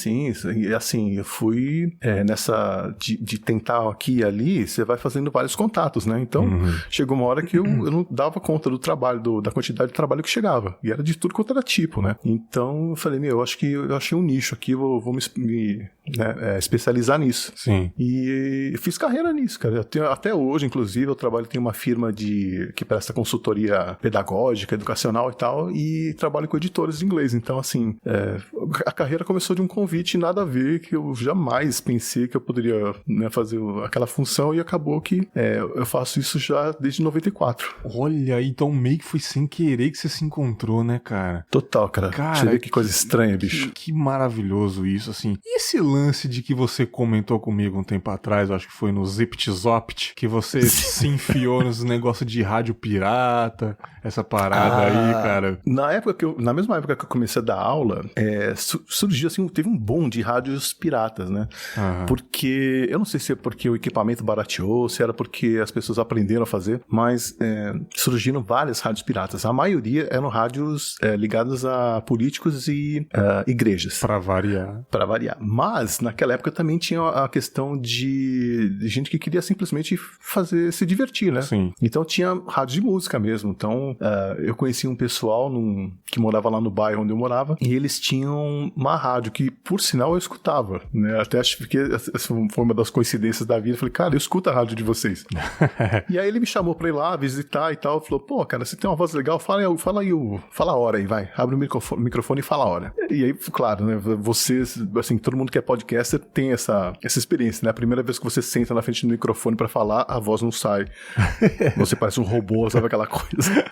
S2: E assim, eu fui nessa de tentar aqui e ali, você vai fazendo vários contatos, né? Então, chegou uma hora que eu não dava conta do trabalho, da quantidade de trabalho que chegava. E era de tudo quanto era tipo, né? Então, eu falei, eu acho que eu achei um nicho aqui, vou me especializar nisso.
S1: Sim.
S2: E eu fiz carreira nisso, cara. Até hoje, inclusive, eu trabalho, tem uma firma que presta consultoria pedagógica, educacional e tal, e trabalho com editores de inglês. Então, assim, a carreira começou de um convite nada a ver, que eu jamais pensei que eu poderia, né, fazer aquela função, e acabou que eu faço isso já desde 94.
S1: Olha, então meio que foi sem querer que você se encontrou, né, cara?
S2: Total, cara. Você vê que coisa estranha, bicho.
S1: Que maravilhoso isso, assim. E esse lance de que você comentou comigo um tempo atrás, eu acho que foi no Zipt Zopt, que você se enfiou nos negócios de rádio pirata, essa parada aí, cara.
S2: Na mesma época que eu comecei a dar aula, surgiu assim, teve um boom de rádios piratas, né? Porque, eu não sei se é porque o equipamento barateou, se era porque as pessoas aprenderam a fazer, mas surgiram várias rádios piratas. A maioria eram rádios ligadas a políticos e igrejas.
S1: Pra variar.
S2: Mas, naquela época também tinha a questão de gente que queria simplesmente se divertir, né?
S1: Sim.
S2: Então tinha rádio de música mesmo. Então, eu conheci um pessoal que morava lá no bairro onde eu morava, e eles tinham uma rádio que, por sinal, eu escutava, né? Até acho que essa foi uma das coincidências da vida. Eu falei, cara, eu escuto a rádio de vocês. E aí ele me chamou pra ir lá visitar e tal. Falou, pô, cara, você tem uma voz legal, fala a hora aí, vai. Abre o microfone e fala a hora. E aí, claro, né? Vocês, assim, todo mundo que é podcaster tem essa experiência, né? A primeira vez que você senta na frente do microfone pra falar, a voz não sai. Você parece um robô, sabe aquela coisa?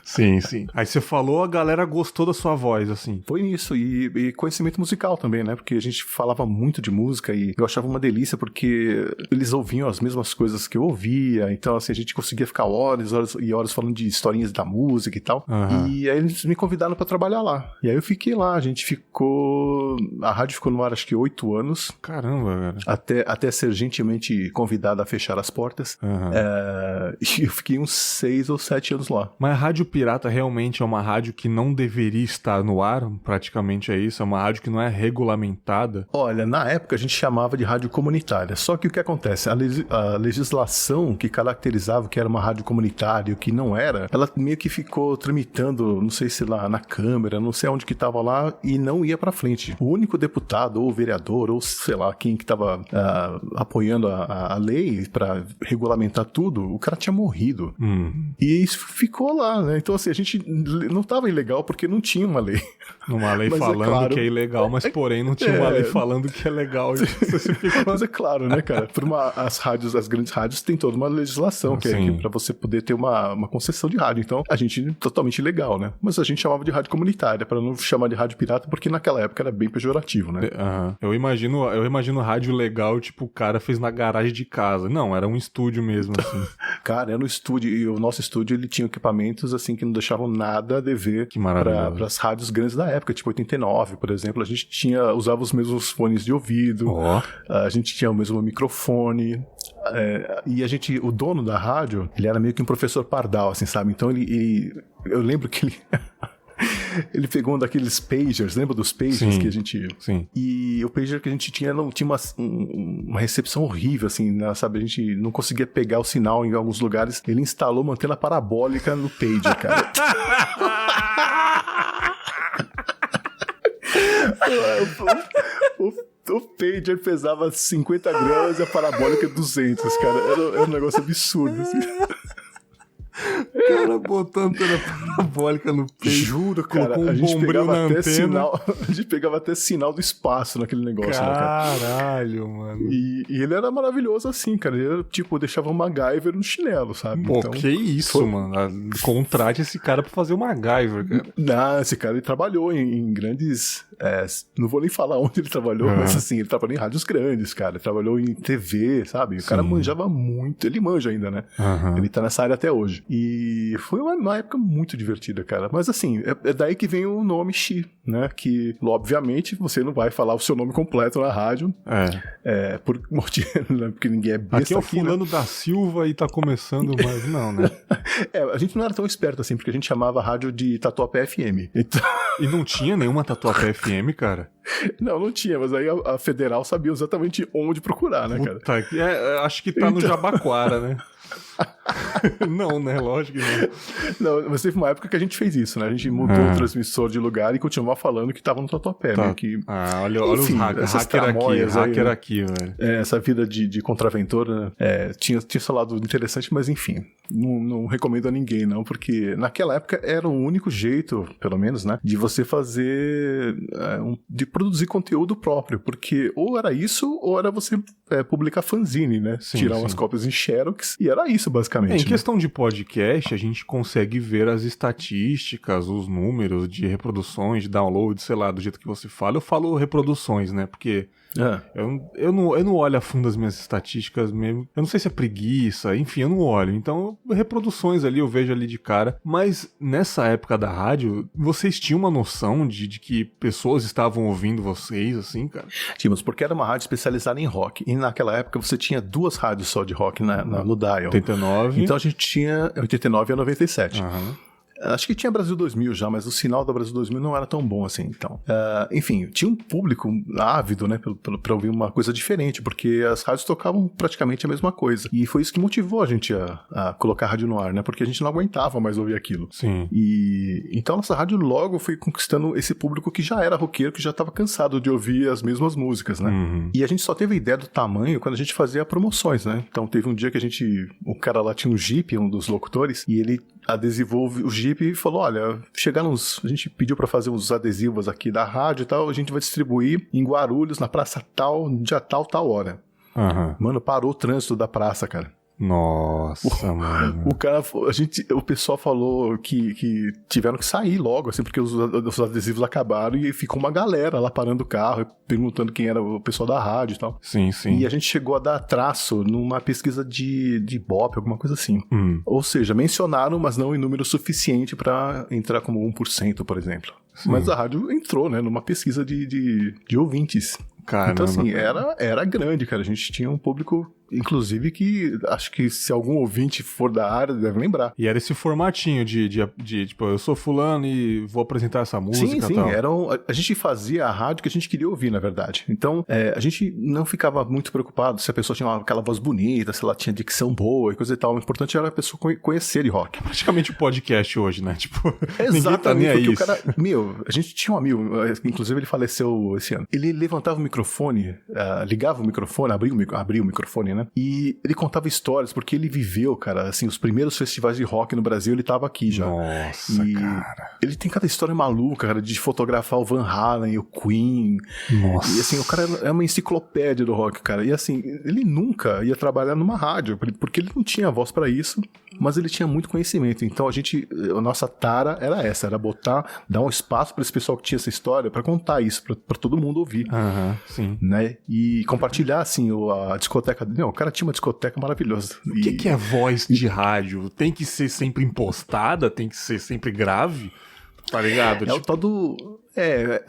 S1: Sim, sim. Aí você falou, a galera gostou da sua voz, assim.
S2: Foi isso, e conhecimento musical também, né? Porque a gente falava muito de música e eu achava uma delícia porque eles ouviam as mesmas coisas que eu ouvia, então assim, a gente conseguia ficar horas e horas falando de historinhas da música e tal. E aí eles me convidaram pra trabalhar lá. E aí eu fiquei lá, a rádio ficou no ar acho que 8 anos.
S1: Caramba, cara.
S2: Até ser gentilmente convidado a fechar as portas. E eu fiquei uns 6 ou 7 anos lá.
S1: Mas a Rádio Pirata realmente é uma rádio que não deveria estar no ar? Praticamente é isso? É uma rádio que não é regulamentada?
S2: Olha, na época a gente chamava de rádio comunitária. Só que o que acontece? A legislação que caracterizava o que era uma rádio comunitária e o que não era, ela meio que ficou tramitando, não sei se lá na Câmara, não sei onde que tava lá, e não ia pra frente. O único deputado, ou vereador, ou sei lá, quem que tava apoiando a lei pra regulamentar tudo, o cara tinha morrido. E isso ficou lá, né? Então assim, a gente não tava ilegal porque não tinha uma lei.
S1: Uma lei falando que é ilegal, mas porém não tinha uma lei falando que é legal.
S2: Mas é claro, né, cara? As grandes rádios têm toda uma legislação que é pra você poder ter uma concessão de rádio. Então, a gente totalmente ilegal, né? Mas a gente chamava de rádio comunitária, pra não chamar de rádio pirata, porque naquela época era bem pejorativo, né?
S1: Eu imagino rádio legal, tipo, o cara fez na garagem de casa. Não, era um estúdio mesmo, assim.
S2: Cara, era um estúdio, e o nosso estúdio, ele tinha equipamentos, assim, que não deixavam nada a dever para as rádios grandes da época, tipo 89, por exemplo. A gente usava os mesmos fones de ouvido, a gente tinha o mesmo microfone. E o dono da rádio, ele era meio que um professor pardal, assim, sabe? Então eu lembro que ele pegou um daqueles pagers, lembra dos pagers que a gente...
S1: Sim.
S2: E o pager que a gente tinha não tinha uma recepção horrível, assim, né, sabe? A gente não conseguia pegar o sinal em alguns lugares. Ele instalou uma antena parabólica no pager, cara. O pager pesava 50 gramas e a parabólica 200, cara. Era um negócio absurdo, assim.
S1: O cara botando antena parabólica no peito.
S2: Juro, cara. A gente pegava até sinal do espaço naquele negócio.
S1: Caralho,
S2: né,
S1: mano.
S2: E ele era maravilhoso assim, cara. Ele era, tipo, deixava o MacGyver no chinelo, sabe?
S1: Pô, então, que isso, mano. Contrate esse cara pra fazer o MacGyver, cara.
S2: Não, esse cara, ele trabalhou em grandes... não vou nem falar onde ele trabalhou, mas assim, ele trabalhou em rádios grandes, cara. Ele trabalhou em TV, sabe? O cara manjava muito. Ele manja ainda, né? Ele tá nessa área até hoje. E foi uma época muito divertida, cara. Mas assim, é daí que vem o nome Xi, né? Que, obviamente, você não vai falar o seu nome completo na rádio. Por motivo, né? Porque ninguém é besta.
S1: Aqui é o fulano da Silva e tá começando, mas não, né?
S2: A gente não era tão esperto assim, porque a gente chamava a rádio de Tatuapé FM. Então...
S1: E não tinha nenhuma Tatuapé FM, cara?
S2: Não tinha, mas aí a Federal sabia exatamente onde procurar, né, cara?
S1: Acho que tá no Jabaquara, né? Não, né? Lógico que não.
S2: Não, mas teve uma época que a gente fez isso, né? A gente mudou o transmissor de lugar e continuava falando que tava no Tatuapé, né? Que,
S1: olha os hacker aqui, velho.
S2: Essa vida de contraventor, né? Tinha seu lado interessante, mas enfim, não recomendo a ninguém, não, porque naquela época era o único jeito, pelo menos, né? De você fazer, de produzir conteúdo próprio, porque ou era isso, ou era você publicar fanzine, né? Tirar umas cópias em Xerox, e era isso, basicamente.
S1: Em questão de podcast, a gente consegue ver as estatísticas, os números de reproduções, de download, sei lá, do jeito que você fala. Eu falo reproduções, né? Porque eu não olho a fundo as minhas estatísticas mesmo. Eu não sei se é preguiça, enfim, eu não olho. Então, reproduções ali, eu vejo ali de cara. Mas nessa época da rádio, vocês tinham uma noção de que pessoas estavam ouvindo vocês, assim, cara?
S2: Tínhamos, porque era uma rádio especializada em rock. E naquela época você tinha 2 rádios só de rock no dial.
S1: 89.
S2: Então a gente tinha 89 a 97. Acho que tinha Brasil 2000 já, mas o sinal da Brasil 2000 não era tão bom assim, então. Enfim, tinha um público ávido, né, pra ouvir uma coisa diferente, porque as rádios tocavam praticamente a mesma coisa. E foi isso que motivou a gente a colocar a rádio no ar, né, porque a gente não aguentava mais ouvir aquilo.
S1: Sim.
S2: E então nossa rádio logo foi conquistando esse público que já era roqueiro, que já estava cansado de ouvir as mesmas músicas, né. E a gente só teve a ideia do tamanho quando a gente fazia promoções, né. Então teve um dia que o cara lá tinha um Jeep, um dos locutores, e ele adesivou o Jeep e falou, olha, a gente pediu pra fazer uns adesivos aqui da rádio e tal, a gente vai distribuir em Guarulhos, na praça tal, dia tal hora. Mano, parou o trânsito da praça, cara.
S1: Nossa, mano.
S2: O pessoal falou que tiveram que sair logo, assim, porque os adesivos acabaram e ficou uma galera lá parando o carro, perguntando quem era o pessoal da rádio e tal.
S1: Sim.
S2: E a gente chegou a dar traço numa pesquisa de Ibope, alguma coisa assim. Ou seja, mencionaram, mas não em número suficiente pra entrar como 1%, por exemplo. Sim. Mas a rádio entrou, né, numa pesquisa de ouvintes.
S1: Caramba.
S2: Então, assim, era grande, cara. A gente tinha um público, inclusive, que acho que se algum ouvinte for da área, deve lembrar.
S1: E era esse formatinho de tipo, eu sou fulano e vou apresentar essa música e
S2: tal. A gente fazia a rádio que a gente queria ouvir, na verdade. Então, a gente não ficava muito preocupado se a pessoa tinha aquela voz bonita, se ela tinha dicção boa e coisa e tal. O importante era a pessoa conhecer de rock.
S1: É praticamente o podcast hoje, né? Tipo,
S2: exatamente,
S1: ninguém tá nem aí.
S2: O cara, a gente tinha um amigo, inclusive ele faleceu esse ano. Ele levantava o microfone, ligava o microfone, abria o microfone, né? E ele contava histórias, porque ele viveu, cara, assim, os primeiros festivais de rock no Brasil, ele tava aqui já.
S1: Nossa, cara.
S2: Ele tem cada história maluca, cara, de fotografar o Van Halen, o Queen.
S1: Nossa.
S2: E assim, o cara é uma enciclopédia do rock, cara. E assim, ele nunca ia trabalhar numa rádio, porque ele não tinha voz pra isso, mas ele tinha muito conhecimento. Então a nossa tara era essa, era dar um espaço pra esse pessoal que tinha essa história, pra contar isso, pra todo mundo ouvir.
S1: Sim.
S2: Né? E compartilhar, assim, a discoteca. Não, o cara tinha uma discoteca maravilhosa.
S1: O que é voz de rádio? Tem que ser sempre impostada? Tem que ser sempre grave? Tá ligado?
S2: O tal do...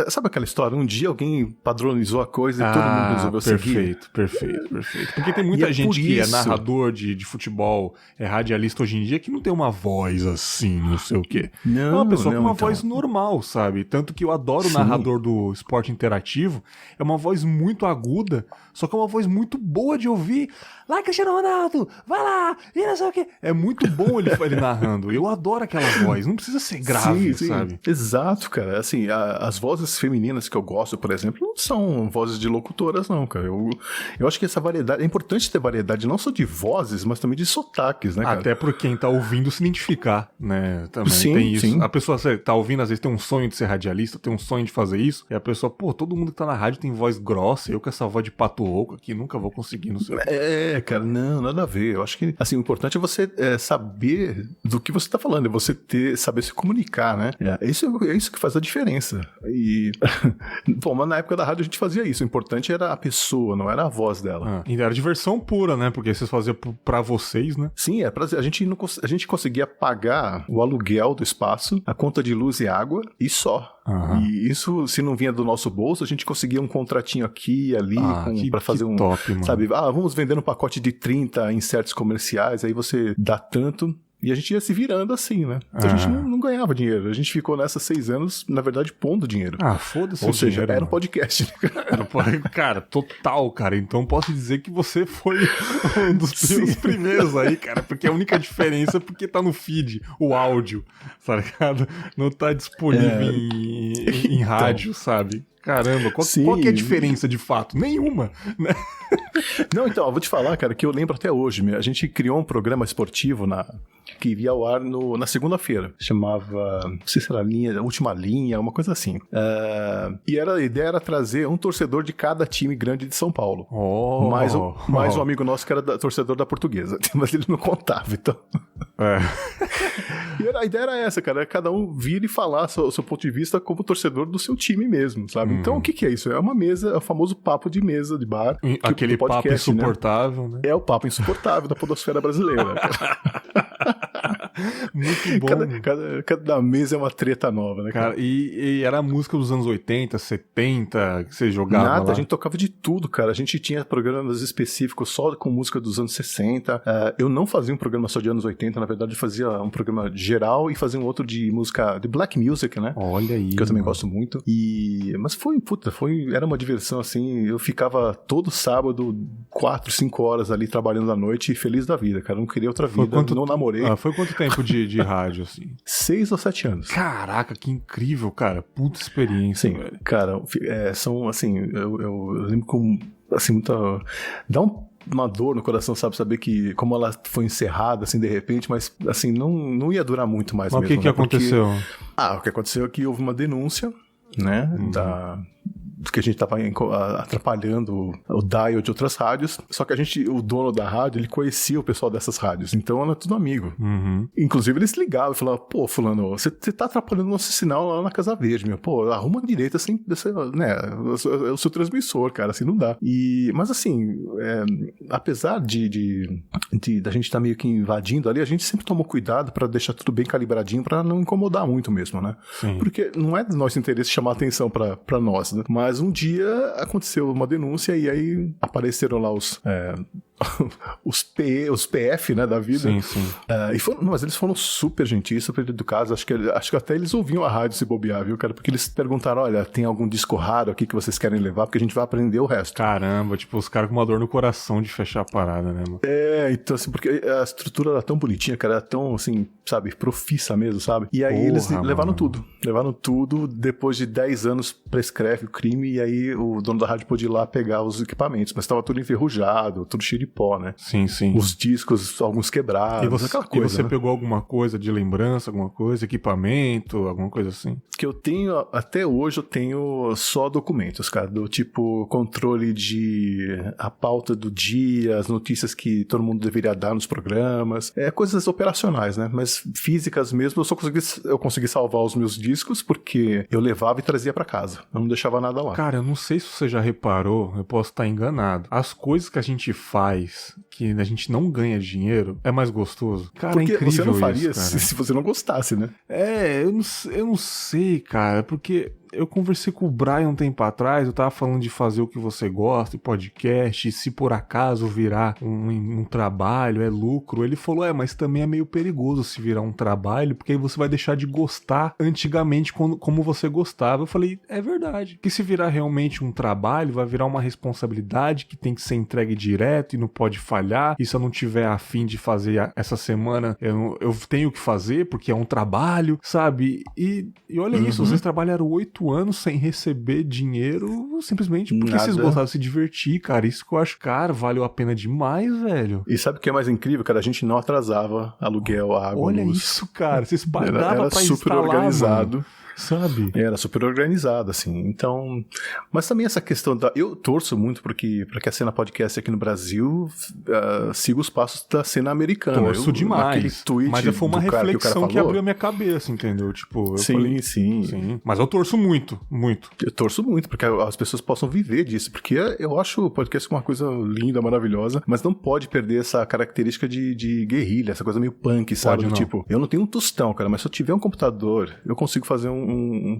S2: sabe aquela história? Um dia alguém padronizou a coisa e todo mundo resolveu seguir.
S1: Perfeito. Porque tem muita gente que é narrador de futebol, é radialista hoje em dia, que não tem uma voz assim, não sei o quê. É uma pessoa com uma voz normal, sabe? Tanto que eu adoro o narrador do esporte interativo. É uma voz muito aguda, só que é uma voz muito boa de ouvir. Lá, Cristiano Ronaldo, vai lá, e não sei o quê. É muito bom ele narrando. Eu adoro aquela voz, não precisa ser grave, sabe?
S2: Exato, cara. Assim, as vozes femininas que eu gosto, por exemplo, não são vozes de locutoras, não, cara. Eu acho que essa variedade... É importante ter variedade não só de vozes, mas também de sotaques, né, cara?
S1: Até por quem tá ouvindo se identificar, né? Também tem isso.
S2: Sim.
S1: A pessoa tá ouvindo, às vezes tem um sonho de ser radialista, tem um sonho de fazer isso, e a pessoa, todo mundo que tá na rádio tem voz grossa, eu com essa voz de pato rouco aqui nunca vou conseguir, não sei.
S2: Cara, não, nada a ver. Eu acho que, assim, o importante é você saber do que você tá falando, é você saber se comunicar, né? É isso que faz a diferença. E, mas na época da rádio a gente fazia isso. O importante era a pessoa, não era a voz dela.
S1: E era diversão pura, né? Porque vocês faziam pra vocês, né?
S2: Sim, a gente conseguia pagar o aluguel do espaço, a conta de luz e água e só. E isso, se não vinha do nosso bolso, a gente conseguia um contratinho aqui e ali pra fazer um...
S1: top, mano.
S2: Sabe, vamos vender um pacote de 30 insertos comerciais, aí você dá tanto... E a gente ia se virando assim, né? Então a gente não ganhava dinheiro. A gente ficou nessas 6 anos, na verdade, pondo dinheiro.
S1: Foda-se.
S2: Ou seja, era um podcast, né?
S1: Cara, total, cara. Então posso dizer que você foi um dos primeiros aí, cara. Porque a única diferença é porque tá no feed, o áudio, tá ligado? Não tá disponível em rádio, sabe? Caramba, qual que é a diferença de fato? Nenhuma, né?
S2: Não, então, eu vou te falar, cara, que eu lembro até hoje. A gente criou um programa esportivo que iria ao ar na segunda-feira. Chamava, não sei se era Última Linha, uma coisa assim. E a ideia era trazer um torcedor de cada time grande de São Paulo. Mais um amigo nosso que era torcedor da Portuguesa. Mas ele não contava, então... E a ideia era essa, cara. Cada um vir e falar o seu ponto de vista como torcedor do seu time mesmo, sabe? Então, o que é isso? É uma mesa, é o famoso papo de mesa de bar.
S1: Aquele papo insuportável, né?
S2: É o papo insuportável da podosfera brasileira.
S1: Muito bom.
S2: Cada mesa é uma treta nova, né, cara?
S1: E era a música dos anos 80, 70, que você jogava
S2: Nada,
S1: lá?
S2: a gente tocava de tudo, cara. A gente tinha programas específicos só com música dos anos 60. Eu não fazia um programa só de anos 80, na verdade eu fazia um programa geral e fazia um outro de música, de black music, né?
S1: Olha aí.
S2: Que eu também gosto muito. Mas era uma diversão, assim. Eu ficava todo sábado, 4, 5 horas ali trabalhando à noite e feliz da vida, cara. Eu não queria outra vida, não namorei.
S1: Foi quanto tempo de rádio, assim?
S2: 6 ou 7 anos.
S1: Caraca, que incrível, cara. Puta experiência,
S2: sim,
S1: velho.
S2: Cara, são, assim, eu lembro com, assim, muita... Dá uma dor no coração, sabe? Saber que como ela foi encerrada, assim, de repente, mas, assim, não ia durar muito mais mesmo.
S1: Mas o que aconteceu?
S2: O que aconteceu é que houve uma denúncia, né, que a gente tava atrapalhando o dial de outras rádios, só que o dono da rádio, ele conhecia o pessoal dessas rádios, então era tudo amigo. Inclusive eles ligavam e falavam, pô, fulano, você tá atrapalhando o nosso sinal lá na Casa Verde, meu, pô, arruma direito assim, né, é o seu transmissor, cara, assim não dá. Mas assim, apesar da gente estar meio que invadindo ali, a gente sempre tomou cuidado pra deixar tudo bem calibradinho, pra não incomodar muito mesmo, né?
S1: Sim.
S2: Porque não é do nosso interesse chamar atenção pra nós, né? Mas um dia aconteceu uma denúncia e aí apareceram lá os PF, né, da vida.
S1: Sim, sim.
S2: Mas eles foram super gentis, super educados. Acho que até eles ouviam a rádio se bobear, viu, cara? Porque eles perguntaram, olha, tem algum disco raro aqui que vocês querem levar? Porque a gente vai aprender o resto.
S1: Caramba, tipo, os caras com uma dor no coração de fechar a parada, né, mano?
S2: Então assim, porque a estrutura era tão bonitinha, cara, era tão, assim, sabe, profissa mesmo, sabe? E aí eles levaram tudo. Depois de 10 anos prescreve o crime e aí o dono da rádio pôde ir lá pegar os equipamentos, mas tava tudo enferrujado, tudo cheio de pó, né?
S1: Sim, sim.
S2: Os discos, alguns quebrados, aquela coisa.
S1: E você
S2: né?
S1: pegou alguma coisa de lembrança, alguma coisa, equipamento, alguma coisa assim?
S2: Que eu tenho, até hoje eu tenho só documentos, cara, do tipo controle a pauta do dia, as notícias que todo mundo deveria dar nos programas, coisas operacionais, né? Mas físicas mesmo, eu consegui salvar os meus discos porque eu levava e trazia pra casa. Eu não deixava nada lá.
S1: Cara, eu não sei se você já reparou, eu posso estar enganado. As coisas que a gente faz, que a gente não ganha dinheiro, é mais gostoso. Cara,
S2: porque
S1: é incrível
S2: você não faria
S1: isso,
S2: se você não gostasse, né?
S1: Eu não sei, cara, porque eu conversei com o Brian um tempo atrás, eu tava falando de fazer o que você gosta, podcast, e se por acaso virar um trabalho, é lucro. Ele falou, mas também é meio perigoso se virar um trabalho, porque aí você vai deixar de gostar antigamente como você gostava. Eu falei, é verdade. Que se virar realmente um trabalho, vai virar uma responsabilidade que tem que ser entregue direto e não pode falhar. E se eu não tiver a fim de fazer essa semana, eu tenho que fazer, porque é um trabalho, sabe? E olha isso, vocês trabalharam 8 anos sem receber dinheiro simplesmente porque vocês gostavam de se divertir, cara. Isso que eu acho, cara, valeu a pena demais, velho.
S2: E sabe o que é mais incrível, cara? A gente não atrasava aluguel, água,
S1: olha
S2: luz.
S1: Isso, cara. Vocês pagavam pra
S2: super
S1: instalar,
S2: organizado.
S1: Mano. Sabe?
S2: Era super organizado, assim. Então, mas também essa questão eu torço muito para que a cena podcast aqui no Brasil siga os passos da cena americana.
S1: Torço demais. Mas foi uma reflexão que abriu a minha cabeça, entendeu? Tipo,
S2: sim.
S1: Mas eu torço muito, muito.
S2: Eu torço muito porque as pessoas possam viver disso, porque eu acho o podcast uma coisa linda, maravilhosa, mas não pode perder essa característica de guerrilha, essa coisa meio punk, sabe? Tipo, eu não tenho um tostão, cara, mas se eu tiver um computador, eu consigo fazer um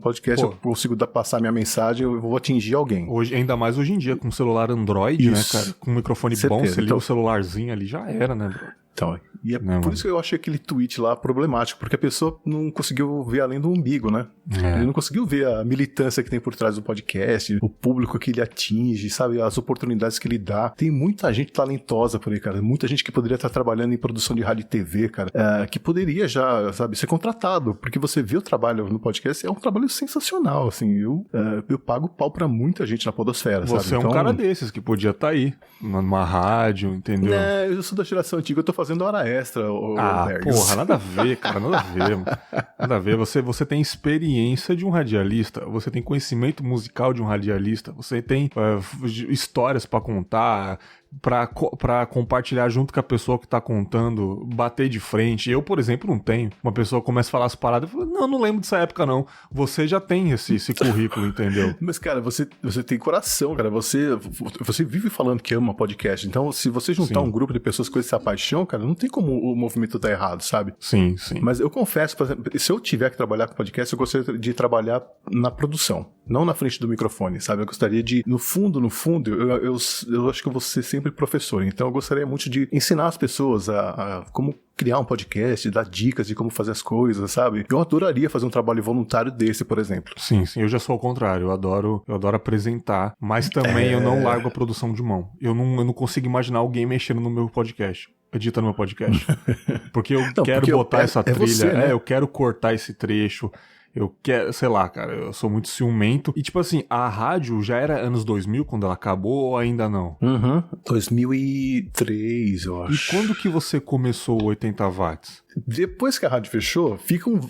S2: podcast, eu consigo passar minha mensagem, eu vou atingir alguém.
S1: Ainda mais hoje em dia, com celular Android, né, cara? Com um microfone bom, você liga o celularzinho ali, já era, né, bro?
S2: Então, e por isso que eu achei aquele tweet lá problemático, porque a pessoa não conseguiu ver além do umbigo, né? Ele não conseguiu ver a militância que tem por trás do podcast, o público que ele atinge, sabe? As oportunidades que ele dá. Tem muita gente talentosa por aí, cara. Muita gente que poderia estar trabalhando em produção de rádio e TV, cara, que poderia já, sabe, ser contratado, porque você vê o trabalho no podcast, é um trabalho sensacional, assim. Eu pago pau pra muita gente na podosfera, sabe?
S1: Você é um cara desses que podia estar aí, numa rádio, entendeu?
S2: Eu sou da geração antiga, eu tô fazendo hora extra,
S1: porra, nada a ver, cara, nada a ver, mano. Nada a ver, você tem experiência de um radialista, você tem conhecimento musical de um radialista, você tem histórias pra contar, pra compartilhar junto com a pessoa que tá contando, bater de frente. Eu, por exemplo, não tenho. Uma pessoa começa a falar as paradas, eu falo, não lembro dessa época, não. Você já tem esse currículo, entendeu?
S2: Mas, cara, você tem coração, cara. Você vive falando que ama podcast. Então, se você juntar um grupo de pessoas com essa paixão, cara, não tem como o movimento tá errado, sabe?
S1: Sim.
S2: Mas eu confesso, por exemplo, se eu tiver que trabalhar com podcast, eu gostaria de trabalhar na produção, não na frente do microfone, sabe? Eu gostaria de, no fundo, eu acho que eu vou ser sempre professor. Então, eu gostaria muito de ensinar as pessoas a como criar um podcast, dar dicas de como fazer as coisas, sabe? Eu adoraria fazer um trabalho voluntário desse, por exemplo.
S1: Sim, eu já sou ao contrário. Eu adoro apresentar, mas também eu não largo a produção de mão. Eu não consigo imaginar alguém mexendo no meu podcast, editando meu podcast. Porque eu quero botar essa trilha,
S2: você, né?
S1: Eu quero cortar esse trecho. Eu quero, sei lá, cara, eu sou muito ciumento. E tipo assim, a rádio já era anos 2000 quando ela acabou ou ainda não?
S2: 2003, eu acho.
S1: E quando que você começou o 80 watts?
S2: Depois que a rádio fechou,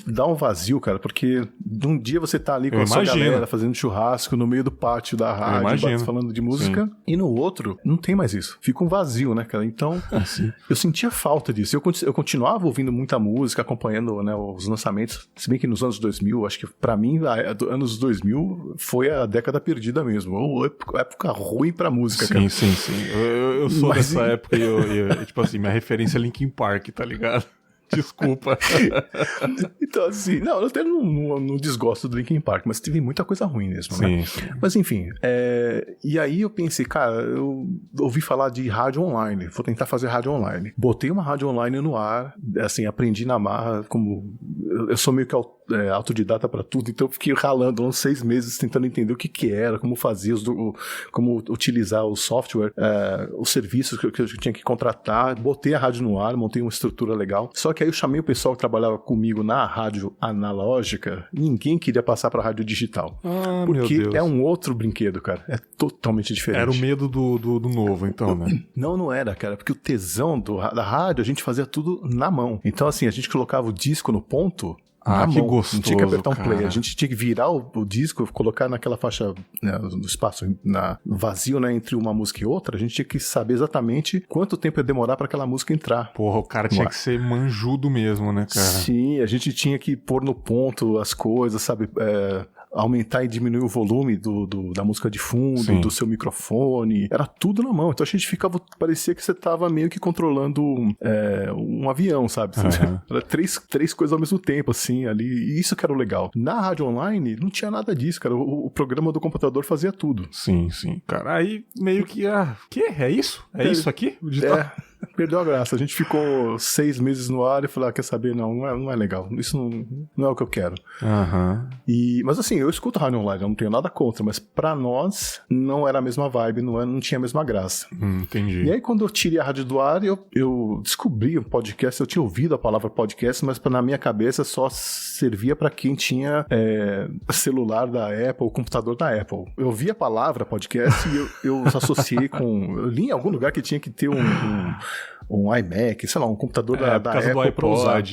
S2: dá um vazio, cara, porque um dia você tá ali com a sua galera fazendo churrasco no meio do pátio da rádio, falando de música, e no outro, não tem mais isso. Fica um vazio, né, cara? Então, eu sentia falta disso. Eu continuava ouvindo muita música, acompanhando, né, os lançamentos, se bem que nos anos 2000, acho que pra mim, anos 2000 foi a década perdida mesmo. Ou época ruim pra música, cara.
S1: Sim. Eu sou dessa época e tipo assim, minha referência é Linkin Park, tá ligado? Desculpa.
S2: Então, assim, eu até não desgosto do Linkin Park, mas teve muita coisa ruim mesmo, né?
S1: Sim.
S2: Mas enfim, e aí eu pensei, cara, eu ouvi falar de rádio online, vou tentar fazer rádio online. Botei uma rádio online no ar, assim, aprendi na marra, como eu sou meio que autodidata pra tudo, então eu fiquei ralando uns 6 meses tentando entender o que era, como fazia, como utilizar o software, os serviços que eu tinha que contratar, botei a rádio no ar, montei uma estrutura legal. Só que aí eu chamei o pessoal que trabalhava comigo na rádio analógica, ninguém queria passar pra rádio digital. Porque
S1: meu Deus.
S2: É um outro brinquedo, cara. É totalmente diferente.
S1: Era o medo do novo, então, né?
S2: Não era, cara. Porque o tesão da rádio, a gente fazia tudo na mão. Então, assim, a gente colocava o disco no ponto...
S1: que gostoso,
S2: não tinha que apertar um play,
S1: cara.
S2: a gente tinha que virar o disco, colocar naquela faixa, né, no espaço no vazio, né, entre uma música e outra, a gente tinha que saber exatamente quanto tempo ia demorar para aquela música entrar.
S1: Porra, o cara tinha que ser manjudo mesmo, né, cara?
S2: Sim, a gente tinha que pôr no ponto as coisas, sabe, aumentar e diminuir o volume da música de fundo,
S1: Sim.
S2: do seu microfone, era tudo na mão, então a gente parecia que você tava meio que controlando um avião, sabe?
S1: Uhum.
S2: Era três coisas ao mesmo tempo, assim, ali, e isso que era o legal. Na rádio online, não tinha nada disso, cara, o programa do computador fazia tudo.
S1: Sim, cara, aí meio que, é isso? É isso aqui? O digital?
S2: Perdeu a graça. A gente ficou 6 meses no ar e falou, quer saber? Não é legal. Isso não é o que eu quero. Mas assim, eu escuto rádio online, eu não tenho nada contra, mas pra nós não era a mesma vibe, não tinha a mesma graça.
S1: Entendi.
S2: E aí quando eu tirei a rádio do ar, eu descobri o podcast, eu tinha ouvido a palavra podcast, mas na minha cabeça só servia pra quem tinha celular da Apple, computador da Apple. Eu vi a palavra podcast e eu associei com... Eu li em algum lugar que tinha que ter um iMac, sei lá, um computador da Apple pra usar.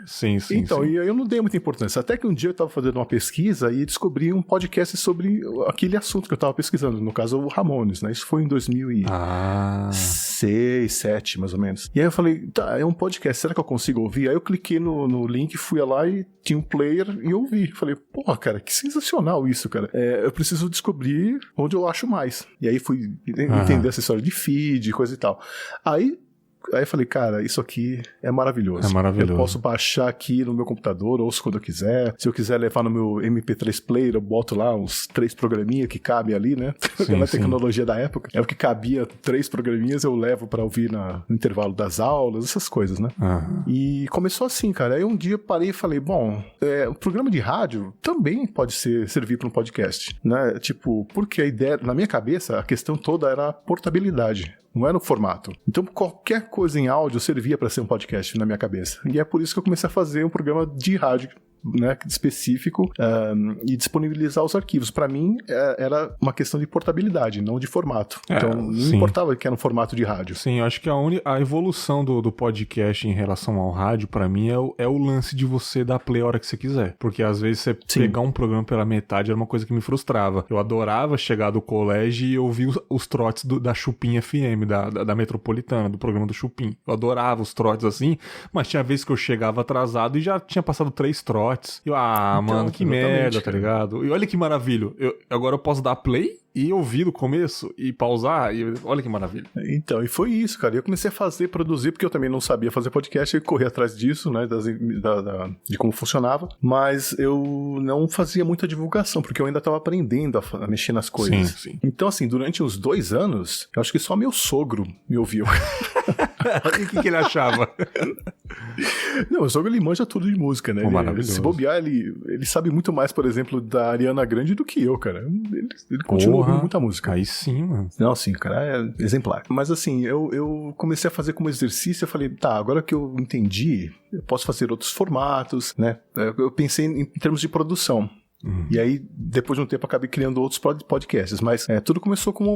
S1: Sim.
S2: Então, e aí eu não dei muita importância. Até que um dia eu tava fazendo uma pesquisa e descobri um podcast sobre aquele assunto que eu tava pesquisando, no caso o Ramones, né? Isso foi em 2006, 2007, mais ou menos. E aí eu falei, tá, é um podcast, será que eu consigo ouvir? Aí eu cliquei no link, fui lá e tinha um player e ouvi. Falei, porra, cara, que sensacional isso, cara. Eu preciso descobrir onde eu acho mais. E aí fui entender essa história de feed, coisa e tal. Aí eu falei, cara, isso aqui é maravilhoso. Eu posso baixar aqui no meu computador, ouço quando eu quiser. Se eu quiser levar no meu MP3 player, eu boto lá uns 3 programinhas que cabem ali, né? Aquela tecnologia da época. É o que cabia 3 programinhas, eu levo pra ouvir no intervalo das aulas, essas coisas, né? E começou assim, cara. Aí um dia eu parei e falei, bom, o programa de rádio também pode servir pra um podcast, né? Tipo, porque a ideia, na minha cabeça, a questão toda era a portabilidade. Não era o formato. Então, qualquer coisa em áudio servia para ser um podcast na minha cabeça. E é por isso que eu comecei a fazer um programa de rádio, né, específico, e disponibilizar os arquivos. Para mim, era uma questão de portabilidade, não de formato. Então, não importava que era um formato de rádio.
S1: Sim, eu acho que a evolução do podcast em relação ao rádio, para mim, é o lance de você dar play a hora que você quiser. Porque às vezes você pegar um programa pela metade era uma coisa que me frustrava. Eu adorava chegar do colégio e ouvir os trotes da Chupim FM, da Metropolitana, do programa do Chupim. Eu adorava os trotes assim, mas tinha vezes que eu chegava atrasado e já tinha passado 3 trotes. Eu, mano, que merda, tá ligado? E olha que maravilha. Agora eu posso dar play e ouvir do começo e pausar, e olha que maravilha.
S2: Então, e foi isso, cara. Eu comecei a produzir, porque eu também não sabia fazer podcast, e corri atrás disso, né, de como funcionava, mas eu não fazia muita divulgação, porque eu ainda tava aprendendo a mexer nas coisas.
S1: Sim.
S2: Então, assim, durante uns 2 anos, eu acho que só meu sogro me ouviu.
S1: O que ele achava?
S2: Não, o sogro, ele manja tudo de música, né?
S1: Maravilhoso.
S2: Se bobear, ele sabe muito mais, por exemplo, da Ariana Grande do que eu, cara. Ele continua ouvindo muita música.
S1: Aí sim, mano.
S2: Não, sim, cara, é exemplar. Mas assim, eu comecei a fazer como exercício, eu falei, tá, agora que eu entendi, eu posso fazer outros formatos, né? Eu pensei em termos de produção. E aí, depois de um tempo, acabei criando outros podcasts. Mas tudo começou como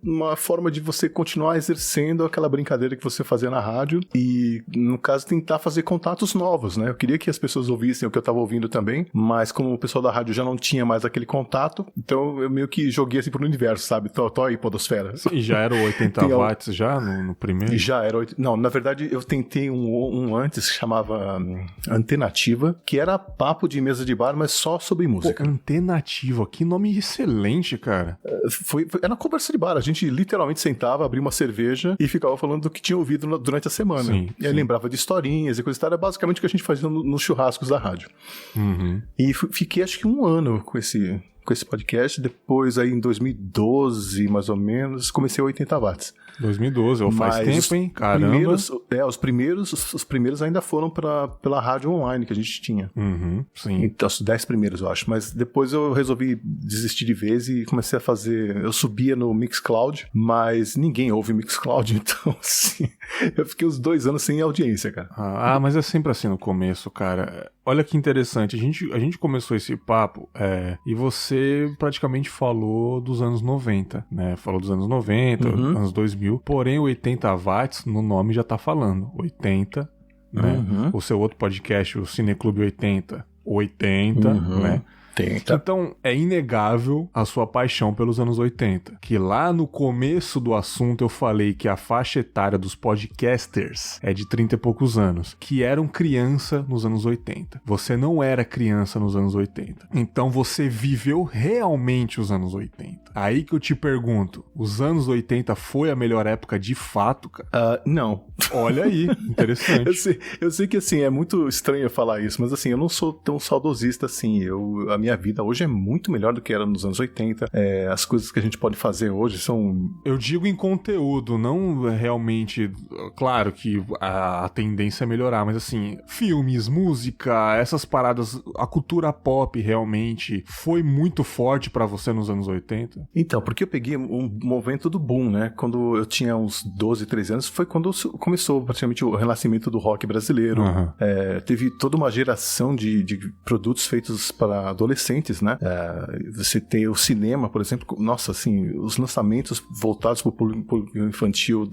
S2: uma forma de você continuar exercendo aquela brincadeira que você fazia na rádio e, no caso, tentar fazer contatos novos, né? Eu queria que as pessoas ouvissem o que eu tava ouvindo também, mas como o pessoal da rádio já não tinha mais aquele contato, então eu meio que joguei assim pro universo, sabe? Tô aí, podosfera.
S1: E já era o 80 watts já no primeiro?
S2: E já era... Não, na verdade, eu tentei um antes que chamava Antenativa, que era papo de mesa de bar, mas só sobre música.
S1: Pô, Antenativa, que nome excelente, cara.
S2: Era uma conversa de bar. A gente literalmente sentava, abria uma cerveja e ficava falando do que tinha ouvido durante a semana.
S1: Sim,
S2: e aí lembrava de historinhas e coisa e tal. Era basicamente o que a gente fazia nos churrascos da rádio. E fiquei acho que 1 ano com esse podcast. Depois aí em 2012, mais ou menos, comecei a 80 watts.
S1: 2012, faz tempo, hein? Caramba.
S2: Os primeiros ainda foram pela rádio online que a gente tinha.
S1: Sim.
S2: Então, os 10 primeiros, eu acho. Mas depois eu resolvi desistir de vez e comecei a fazer... Eu subia no Mixcloud, mas ninguém ouve Mixcloud, então, assim... Eu fiquei uns 2 anos sem audiência, cara.
S1: Mas é sempre assim no começo, cara. Olha que interessante. A gente começou esse papo e você praticamente falou dos anos 90, né? Falou dos anos 90, anos 2000. Porém, o 80 watts no nome já tá falando. 80, né? O seu outro podcast, o Cineclube 80, né? Então, é inegável a sua paixão pelos anos 80. Que lá no começo do assunto eu falei que a faixa etária dos podcasters é de 30 e poucos anos, que eram criança nos anos 80. Você não era criança nos anos 80. Então você viveu realmente os anos 80. Aí que eu te pergunto, os anos 80 foi a melhor época de fato, cara?
S2: Não.
S1: Olha aí, interessante.
S2: eu sei que, assim, é muito estranho falar isso, mas, assim, eu não sou tão saudosista assim. A minha vida hoje é muito melhor do que era nos anos 80. As coisas que a gente pode fazer hoje são...
S1: Eu digo em conteúdo, não realmente... Claro que a tendência é melhorar, mas, assim, filmes, música, essas paradas, a cultura pop realmente foi muito forte pra você nos anos 80?
S2: Então, porque eu peguei um momento do boom, né? Quando eu tinha uns 12, 13 anos, foi quando começou praticamente o renascimento do rock brasileiro. Teve toda uma geração de produtos feitos para adolescentes, né? Você tem o cinema, por exemplo. Nossa, assim, os lançamentos voltados para o público infantil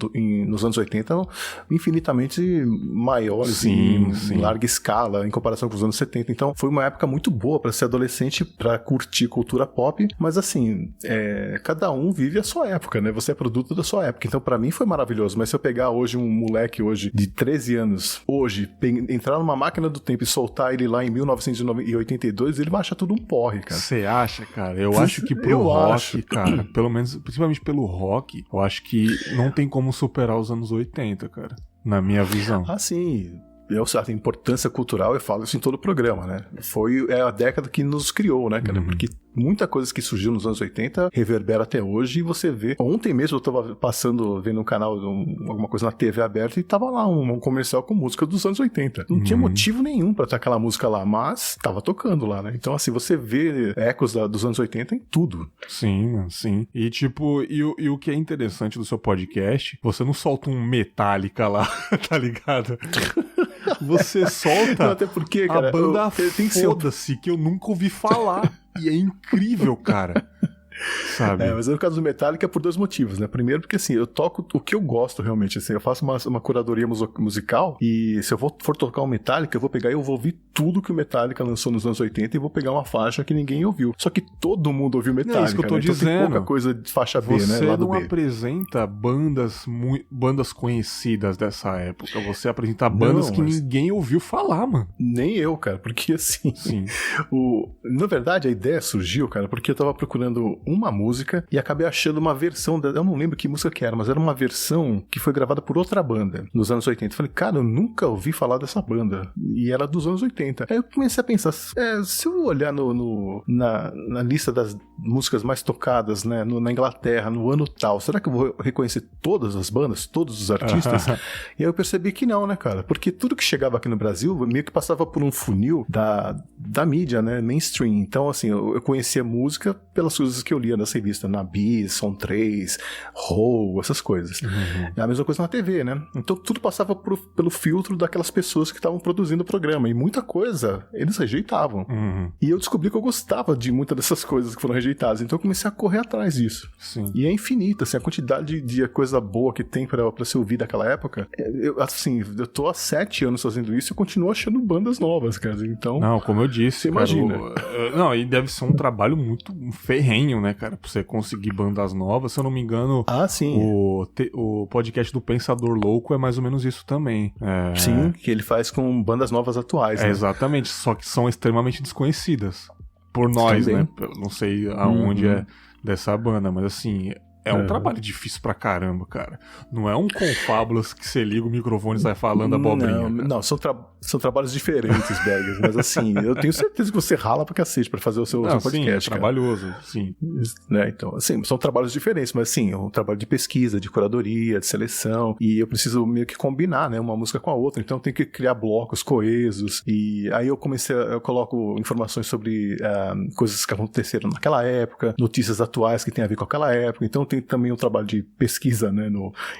S2: nos anos 80 eram infinitamente maiores em larga escala em comparação com os anos 70. Então, foi uma época muito boa para ser adolescente, para curtir cultura pop, mas assim, cada um vive a sua época, né? Você é produto da sua época. Então, para mim foi maravilhoso, mas se eu pegar hoje um moleque hoje de 13 anos, entrar numa máquina do tempo e soltar ele lá em 1982, ele vai achar tudo um porre, cara.
S1: Você acha, cara? Eu acho que pro rock, cara, pelo menos, principalmente pelo rock, eu acho que não tem como superar os anos 80, cara, na minha visão.
S2: Sim. A importância cultural, eu falo isso em todo o programa, né? Foi a década que nos criou, né, cara? Porque muita coisa que surgiu nos anos 80 reverbera até hoje e você vê. Ontem mesmo eu tava vendo um canal, alguma coisa na TV aberta e tava lá um comercial com música dos anos 80. Não tinha motivo nenhum pra ter aquela música lá, mas tava tocando lá, né? Então, assim, você vê ecos dos anos 80 em tudo.
S1: Sim. E tipo, e o que é interessante do seu podcast, você não solta um Metallica lá, tá ligado? Você solta
S2: não, até porque, cara,
S1: a banda Foda-se, que eu nunca ouvi falar. E é incrível, cara. Sabe?
S2: Mas no caso do Metallica é por 2 motivos, né? Primeiro porque, assim, eu toco o que eu gosto realmente, assim, eu faço uma curadoria musical e se eu for tocar um Metallica, eu vou pegar e eu vou ouvir tudo que o Metallica lançou nos anos 80 e vou pegar uma faixa que ninguém ouviu. Só que todo mundo ouviu Metallica,
S1: é isso que eu tô dizendo.
S2: Então tem pouca coisa de faixa B,
S1: você,
S2: né? Lado
S1: não
S2: B.
S1: apresenta bandas conhecidas dessa época, você apresenta bandas que ninguém ouviu falar, mano.
S2: Nem eu, cara, porque assim...
S1: Sim.
S2: Na verdade, a ideia surgiu, cara, porque eu tava procurando uma música e acabei achando uma versão eu não lembro que música que era, mas era uma versão que foi gravada por outra banda nos anos 80. Eu falei, cara, eu nunca ouvi falar dessa banda e era dos anos 80. Aí eu comecei a pensar, se eu olhar na lista das músicas mais tocadas, né, na Inglaterra, no ano tal, será que eu vou reconhecer todas as bandas, todos os artistas? E aí eu percebi que não, né, cara, porque tudo que chegava aqui no Brasil meio que passava por um funil da mídia, né, mainstream. Então, assim, eu conhecia música pelas coisas que eu lia nas revistas, na Bis, Som 3, Roll, essas coisas. É a mesma coisa na TV, né? Então tudo passava pelo filtro daquelas pessoas que estavam produzindo o programa, e muita coisa eles rejeitavam. E eu descobri que eu gostava de muitas dessas coisas que foram rejeitadas, então eu comecei a correr atrás disso.
S1: Sim.
S2: E é infinita, assim, a quantidade de coisa boa que tem pra se ouvir daquela época. Eu tô há 7 anos fazendo isso e continuo achando bandas novas, cara. Então...
S1: Não, como eu disse,
S2: você imagina.
S1: Não, e deve ser um trabalho muito ferrenho, né, cara? Pra você conseguir bandas novas. Se eu não me engano,
S2: sim.
S1: O podcast do Pensador Louco é mais ou menos isso também.
S2: Sim, que ele faz com bandas novas atuais, né?
S1: Exatamente, só que são extremamente desconhecidas por nós,
S2: também.
S1: né? Eu não sei aonde é dessa banda, mas assim... É um trabalho difícil pra caramba, cara. Não é um confábulas que você liga o microfone e sai falando abobrinha.
S2: Não, são trabalhos diferentes, Bergs. Mas assim, eu tenho certeza que você rala pra cacete pra fazer o seu podcast.
S1: Sim, é trabalhoso, sim.
S2: Né, então, assim, são trabalhos diferentes, mas assim, é um trabalho de pesquisa, de curadoria, de seleção, e eu preciso meio que combinar, né, uma música com a outra, então eu tenho que criar blocos coesos, e aí eu coloco informações sobre coisas que aconteceram naquela época, notícias atuais que tem a ver com aquela época, então tem também um trabalho de pesquisa, né,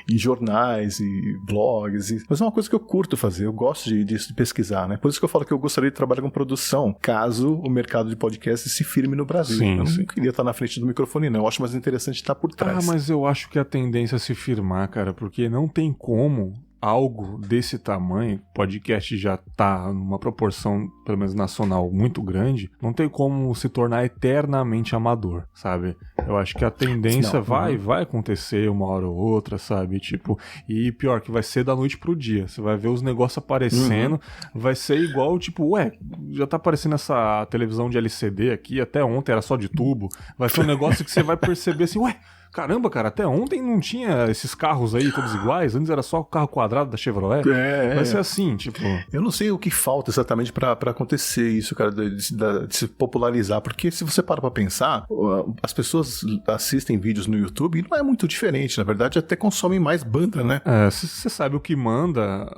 S2: em jornais e blogs, mas é uma coisa que eu curto fazer, eu gosto de pesquisar, né, por isso que eu falo que eu gostaria de trabalhar com produção, caso o mercado de podcast se firme no Brasil.
S1: Sim,
S2: eu não queria estar na frente do microfone, não, eu acho mais interessante estar por trás.
S1: Mas eu acho que a tendência é se firmar, cara, porque não tem como algo desse tamanho, podcast já tá numa proporção, pelo menos nacional, muito grande, não tem como se tornar eternamente amador, sabe? Eu acho que a tendência vai acontecer uma hora ou outra, sabe? Tipo, e pior, que vai ser da noite pro dia. Você vai ver os negócios aparecendo, vai ser igual, tipo, já tá aparecendo essa televisão de LCD aqui, até ontem era só de tubo. Vai ser um negócio que você vai perceber assim, caramba, cara, até ontem não tinha esses carros aí todos iguais, antes era só o carro quadrado da Chevrolet. Vai ser assim, tipo...
S2: Eu não sei o que falta exatamente pra acontecer isso, cara, de se popularizar, porque se você para pra pensar, as pessoas assistem vídeos no YouTube e não é muito diferente, na verdade até consomem mais banda, né?
S1: Você sabe o que manda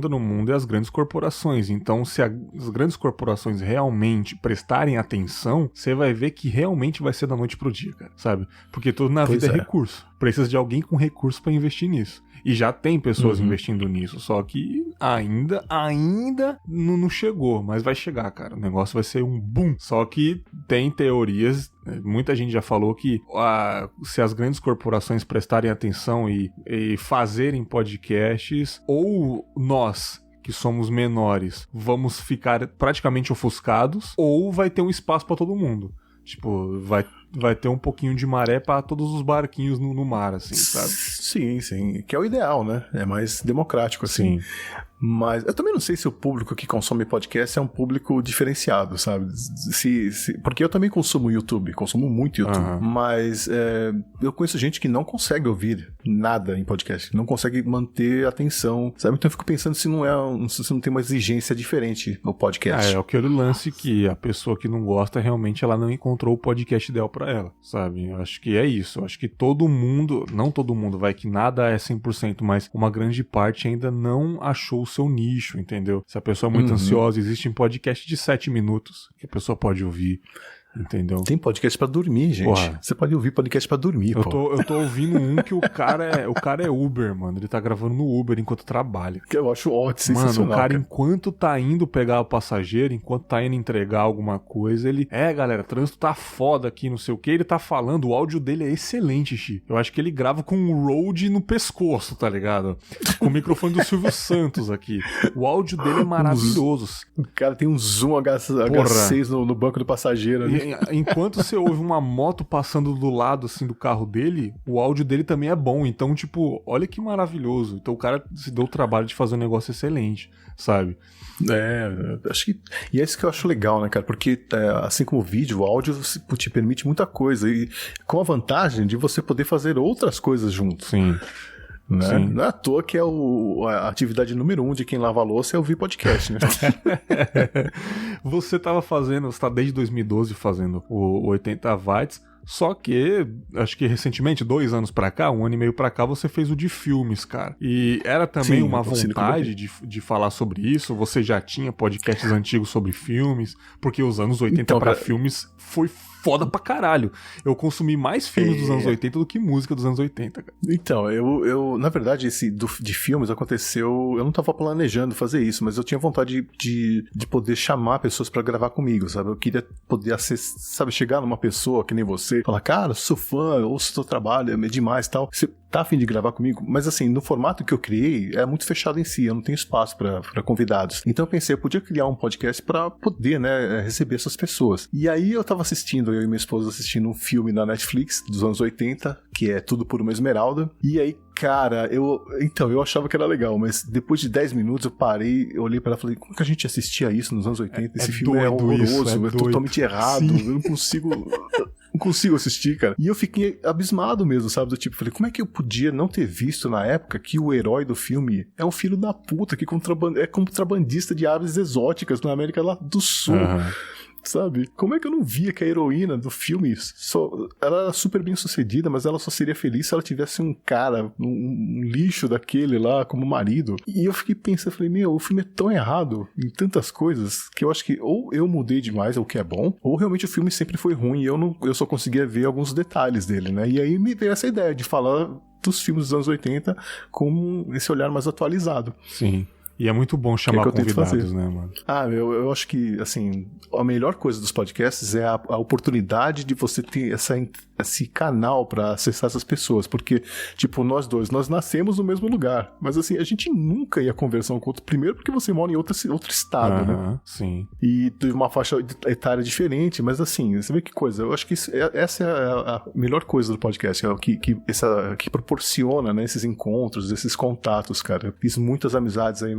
S1: no mundo é as grandes corporações, então se as grandes corporações realmente prestarem atenção, você vai ver que realmente vai ser da noite pro dia, cara, sabe? Porque tudo na vida é recurso. Precisa de alguém com recurso pra investir nisso. E já tem pessoas investindo nisso, só que ainda não chegou, mas vai chegar, cara. O negócio vai ser um boom. Só que tem teorias, muita gente já falou que se as grandes corporações prestarem atenção e fazerem podcasts, ou nós, que somos menores, vamos ficar praticamente ofuscados, ou vai ter um espaço pra todo mundo. Tipo, vai ter um pouquinho de maré pra todos os barquinhos no mar, assim, sabe?
S2: Sim, que é o ideal, né? É mais democrático, assim. Sim. Mas eu também não sei se o público que consome podcast é um público diferenciado, sabe? Porque eu também consumo YouTube, consumo muito YouTube, mas eu conheço gente que não consegue ouvir nada em podcast, não consegue manter atenção, sabe? Então eu fico pensando se não tem uma exigência diferente no podcast.
S1: É aquele lance que a pessoa que não gosta, realmente ela não encontrou o podcast ideal pra ela, sabe? Eu acho que é isso. Eu acho que não todo mundo, vai que nada é 100%, mas uma grande parte ainda não achou o seu nicho, entendeu? Se a pessoa é muito ansiosa, existe um podcast de 7 minutos que a pessoa pode ouvir, entendeu?
S2: Tem podcast pra dormir, gente. Porra. Você pode ouvir podcast pra dormir,
S1: eu tô ouvindo um que o cara é Uber, mano. Ele tá gravando no Uber enquanto trabalha.
S2: Que eu acho ótimo, sensacional.
S1: Mano, o cara, enquanto tá indo pegar o passageiro, enquanto tá indo entregar alguma coisa, ele... galera, trânsito tá foda aqui, não sei o que. Ele tá falando, o áudio dele é excelente, Xi. Eu acho que ele grava com um Rode no pescoço, tá ligado? Com o microfone do Silvio Santos aqui. O áudio dele é maravilhoso.
S2: O cara tem um zoom H6 no banco do passageiro ali.
S1: Enquanto você ouve uma moto passando do lado, assim, do carro dele, o áudio dele também é bom. Então, tipo, olha que maravilhoso. Então o cara se deu o trabalho de fazer um negócio excelente, sabe?
S2: Acho que... E é isso que eu acho legal, né, cara? Porque, assim como o vídeo, o áudio te permite muita coisa. E com a vantagem de você poder fazer outras coisas junto.
S1: Sim.
S2: Né? Não é à toa que a atividade número 1 de quem lava a louça é ouvir podcast, né?
S1: Você tá desde 2012 fazendo o 80 watts, só que, acho que recentemente, 2 anos pra cá, 1 ano e meio pra cá, você fez o de filmes, cara. E era também uma vontade de falar sobre isso? Você já tinha podcasts antigos sobre filmes? Porque os anos 80 pra filmes foi foda pra caralho. Eu consumi mais filmes dos anos 80 do que música dos anos 80, cara.
S2: Então, eu na verdade, de filmes aconteceu, eu não tava planejando fazer isso, mas eu tinha vontade de poder chamar pessoas pra gravar comigo, sabe? Eu queria poder sabe, chegar numa pessoa que nem você, falar, cara, sou fã, ouço seu trabalho, é demais e tal. Você tá a fim de gravar comigo? Mas assim, no formato que eu criei, é muito fechado em si, eu não tenho espaço pra convidados. Então eu pensei, eu podia criar um podcast pra poder, né, receber essas pessoas. E aí eu tava assistindo, eu e minha esposa assistindo um filme na Netflix dos anos 80, que é Tudo por uma Esmeralda. E aí, cara, eu achava que era legal, mas depois de 10 minutos eu parei, eu olhei pra ela e falei, como que a gente assistia isso nos anos 80? Esse filme é horroroso, é totalmente errado, eu não consigo assistir, cara. E eu fiquei abismado mesmo, sabe? Do tipo, falei, como é que eu podia não ter visto na época que o herói do filme é um filho da puta que é contrabandista de aves exóticas na América do Sul. Sabe? Como é que eu não via que a heroína do filme ela era super bem sucedida, mas ela só seria feliz se ela tivesse um cara, um lixo daquele lá como marido. E eu fiquei pensando, falei, meu, o filme é tão errado em tantas coisas que eu acho que ou eu mudei demais, o que é bom, ou realmente o filme sempre foi ruim e eu só conseguia ver alguns detalhes dele, né? E aí me veio essa ideia de falar dos filmes dos anos 80 com esse olhar mais atualizado.
S1: Sim. E é muito bom chamar convidados, né, mano?
S2: Eu acho que, assim, a melhor coisa dos podcasts é a oportunidade de você ter esse canal pra acessar essas pessoas, porque, tipo, nós nascemos no mesmo lugar, mas, assim, a gente nunca ia conversar um com o outro, primeiro porque você mora em outro estado, né?
S1: Sim.
S2: E de uma faixa etária diferente, mas, assim, você vê que coisa, eu acho que essa é a melhor coisa do podcast, é o que proporciona, né, esses encontros, esses contatos, cara. Eu fiz muitas amizades aí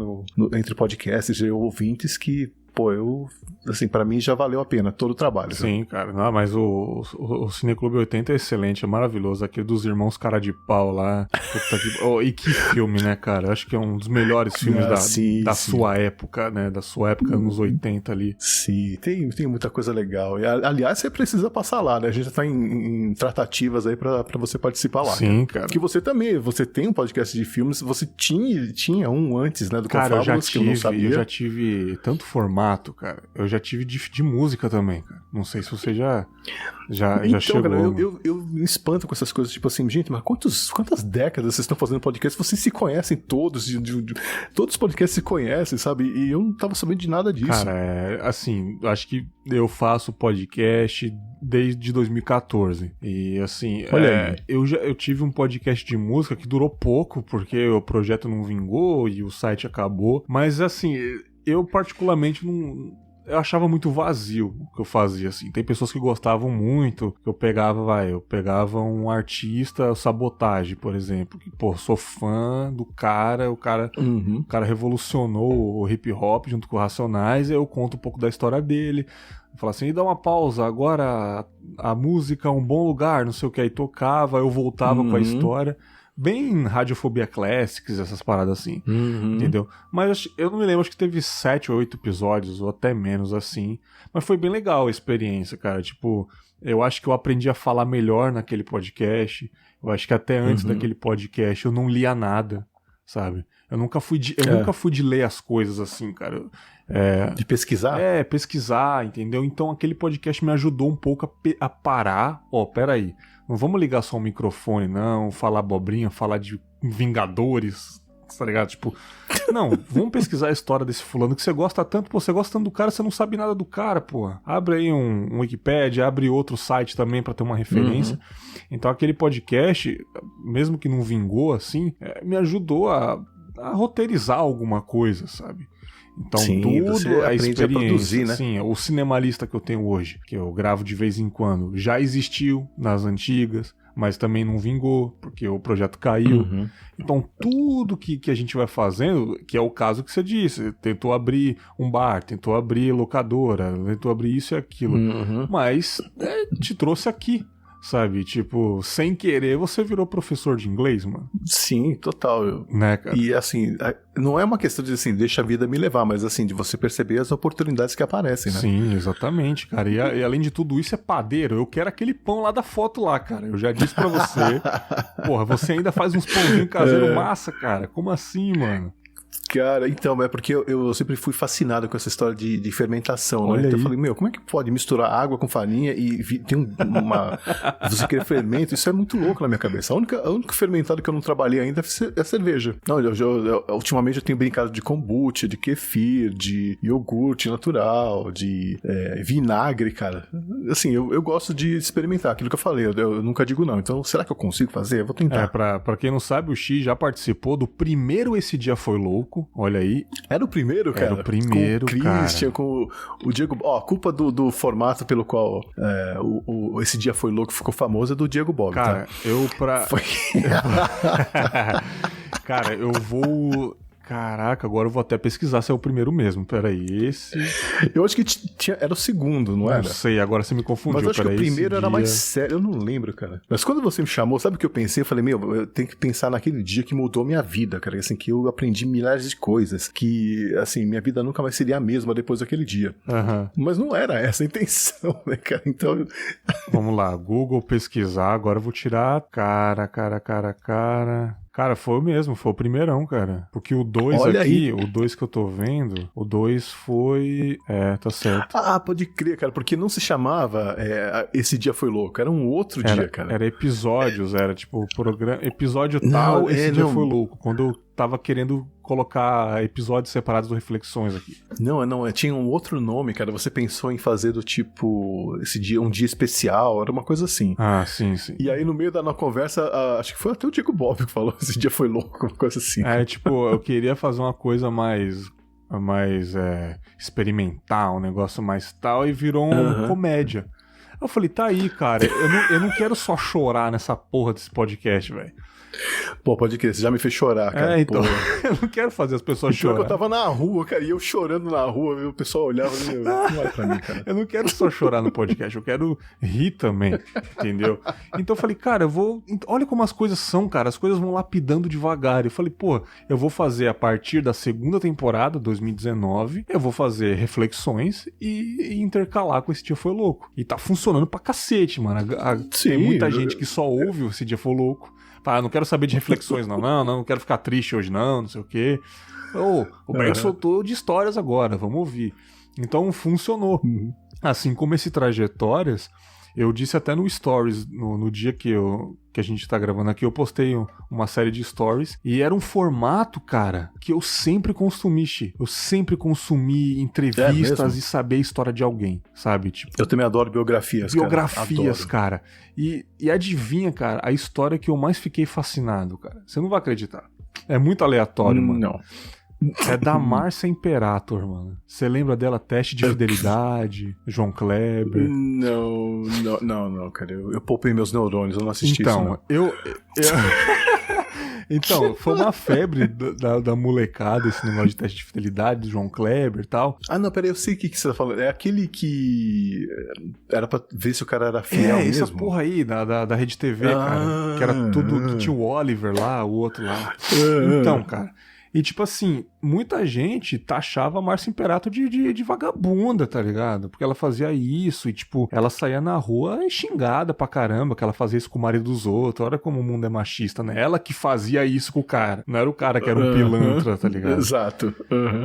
S2: entre podcasts e ouvintes que, pô, assim, pra mim já valeu a pena todo o trabalho.
S1: Sim, cara. Não, mas o Cineclube 80 é excelente, é maravilhoso. Aquele dos irmãos cara de pau lá. E que filme, né, cara? Eu acho que é um dos melhores filmes da sua época, né? Da sua época, nos 80 ali.
S2: Sim, tem muita coisa legal. E, aliás, você precisa passar lá, né? A gente já tá em tratativas aí pra você participar lá.
S1: Sim, cara.
S2: Porque você tem um podcast de filmes, você tinha um antes, né? Do
S1: cara,
S2: Confábulas, que eu não sabia.
S1: Eu já tive tanto formato, cara. Eu já tive de música também, cara. Não sei se você já chegou.
S2: Cara, eu me espanto com essas coisas, tipo assim, gente, mas quantas décadas vocês estão fazendo podcast? Vocês se conhecem todos, todos os podcasts se conhecem, sabe? E eu não tava sabendo de nada disso.
S1: Cara, assim, acho que eu faço podcast desde 2014. E assim, eu tive um podcast de música que durou pouco, porque o projeto não vingou e o site acabou. Mas assim, eu particularmente eu achava muito vazio o que eu fazia, assim. Tem pessoas que gostavam muito, que eu pegava um artista, Sabotagem, por exemplo, que, pô, sou fã do cara, o cara revolucionou o hip hop junto com o Racionais, aí eu conto um pouco da história dele, falo assim, e dá uma pausa, agora a música é um bom lugar, não sei o que, aí tocava, eu voltava com a história. Bem Radiofobia Classics, essas paradas assim, entendeu? Mas eu não me lembro, acho que teve 7 ou 8 episódios, ou até menos assim. Mas foi bem legal a experiência, cara. Tipo, eu acho que eu aprendi a falar melhor naquele podcast. Eu acho que até antes daquele podcast eu não lia nada, sabe? Eu nunca fui de ler as coisas assim, cara.
S2: De pesquisar?
S1: Pesquisar, entendeu? Então aquele podcast me ajudou um pouco a parar. Peraí. Não vamos ligar só o microfone, não, falar abobrinha, falar de Vingadores, tá ligado? Tipo, não, vamos pesquisar a história desse fulano que você gosta tanto, pô, você gosta tanto do cara, você não sabe nada do cara, pô. Abre aí um Wikipedia, abre outro site também pra ter uma referência. Então aquele podcast, mesmo que não vingou assim, me ajudou a roteirizar alguma coisa, sabe? Então tudo a experiência, a produzir, né? Sim, o Cinemalista que eu tenho hoje, que eu gravo de vez em quando, já existiu nas antigas, mas também não vingou, porque o projeto caiu. Então tudo que a gente vai fazendo, que é o caso que você disse, tentou abrir um bar, tentou abrir locadora, tentou abrir isso e aquilo, mas te trouxe aqui. Sabe, tipo, sem querer você virou professor de inglês, mano.
S2: Sim, total.
S1: Né, cara?
S2: E assim, não é uma questão de assim, deixa a vida me levar, mas assim, de você perceber as oportunidades que aparecem, né?
S1: Sim, exatamente, cara. E além de tudo isso é padeiro. Eu quero aquele pão lá da foto lá, cara. Eu já disse pra você. Porra, você ainda faz uns pãozinhos caseiros massa, cara. Como assim, mano?
S2: Cara, então, é porque eu sempre fui fascinado com essa história de fermentação, né?
S1: Olha
S2: Então
S1: aí.
S2: eu falei, como é que pode misturar água com farinha e tem você querer fermento? Isso é muito louco na minha cabeça. A única fermentado que eu não trabalhei ainda é a cerveja. Não, ultimamente eu tenho brincado de kombucha, de kefir, de iogurte natural, de vinagre, cara. Assim, eu gosto de experimentar aquilo que eu falei, eu nunca digo não. Então, será que eu consigo fazer? Eu vou tentar.
S1: Pra quem não sabe, o Xi já participou do primeiro Esse Dia Foi Louco. Olha aí.
S2: Era o primeiro, cara?
S1: Era o primeiro,
S2: com o Christian, com o Diego... a culpa do formato pelo qual Esse Dia Foi Louco ficou famoso é do Diego Bob,
S1: cara,
S2: tá? Foi...
S1: Cara, eu vou... Caraca, agora eu vou até pesquisar se é o primeiro mesmo. Peraí, esse...
S2: Eu acho que era o segundo, não era?
S1: Não sei, agora você me confundiu.
S2: Mas eu acho que o primeiro era mais sério, eu não lembro, cara. Mas quando você me chamou, sabe o que eu pensei? Eu falei, eu tenho que pensar naquele dia que mudou minha vida, cara. Assim, que eu aprendi milhares de coisas. Que, assim, minha vida nunca mais seria a mesma depois daquele dia.
S1: Uhum.
S2: Mas não era essa a intenção, né, cara? Então...
S1: Vamos lá, Google pesquisar. Agora eu vou tirar... Cara, foi o mesmo, foi o primeirão, cara. Porque o 2 aqui, aí. O 2 que eu tô vendo, o 2 foi... tá certo.
S2: Pode crer, cara, porque não se chamava Esse Dia Foi Louco, era um outro dia, cara.
S1: Era episódios, era tipo, episódio tal, Esse Dia Foi Louco. Quando eu tava querendo colocar episódios separados do Reflexões aqui.
S2: Não, tinha um outro nome, cara. Você pensou em fazer do tipo, esse dia, um dia especial, era uma coisa assim.
S1: Ah, sim.
S2: E aí no meio da nossa conversa, acho que foi até o Diego Bob que falou, esse dia foi louco, uma coisa assim.
S1: Tipo, eu queria fazer uma coisa mais experimental, um negócio mais tal, e virou uma comédia. Eu falei, tá aí, cara, eu não quero só chorar nessa porra desse podcast, velho.
S2: Pô, pode crer, você já me fez chorar, cara.
S1: Então, eu não quero fazer as pessoas chorarem.
S2: Eu tava na rua, cara, e eu chorando na rua, o pessoal olhava e não é pra mim, cara.
S1: Eu não quero só chorar no podcast, eu quero rir também, entendeu? Então eu falei, cara, olha como as coisas são, cara, as coisas vão lapidando devagar. Eu falei, eu vou fazer a partir da segunda temporada, 2019, eu vou fazer reflexões e intercalar com Esse Dia Foi Louco. E tá funcionando pra cacete, mano. Tem muita gente que só ouve Esse Dia Foi Louco. Não quero saber de reflexões, não quero ficar triste hoje, não sei o quê. O Berg soltou de histórias agora, vamos ouvir. Então funcionou. Assim como esse Trajetórias, eu disse até no Stories, no dia que a gente tá gravando aqui, eu postei uma série de Stories, e era um formato, cara, que eu sempre consumi, eu sempre consumi entrevistas e saber a história de alguém, sabe? Tipo,
S2: eu também adoro biografias,
S1: cara. E adivinha, cara, a história que eu mais fiquei fascinado, cara. Você não vai acreditar. É muito aleatório, mano.
S2: Não.
S1: É da Márcia Imperator, mano. Você lembra dela? Teste de Fidelidade, João Kleber?
S2: Não, cara. Eu poupei meus neurônios, eu não assisti isso, não.
S1: Então, foi uma febre da molecada, esse negócio de teste de fidelidade, do João Kleber e tal.
S2: Não, peraí, eu sei o que você tá falando. É aquele que era pra ver se o cara era fiel mesmo.
S1: Essa porra aí, da Rede TV, cara. Que era tudo, que tinha o Oliver lá, o outro lá. Então, cara... E tipo assim, muita gente taxava a Márcia Imperator de vagabunda, tá ligado? Porque ela fazia isso e tipo, ela saía na rua xingada pra caramba, que ela fazia isso com o marido dos outros. Olha como o mundo é machista, né? Ela que fazia isso com o cara, não era o cara que era um pilantra, tá ligado?
S2: Exato.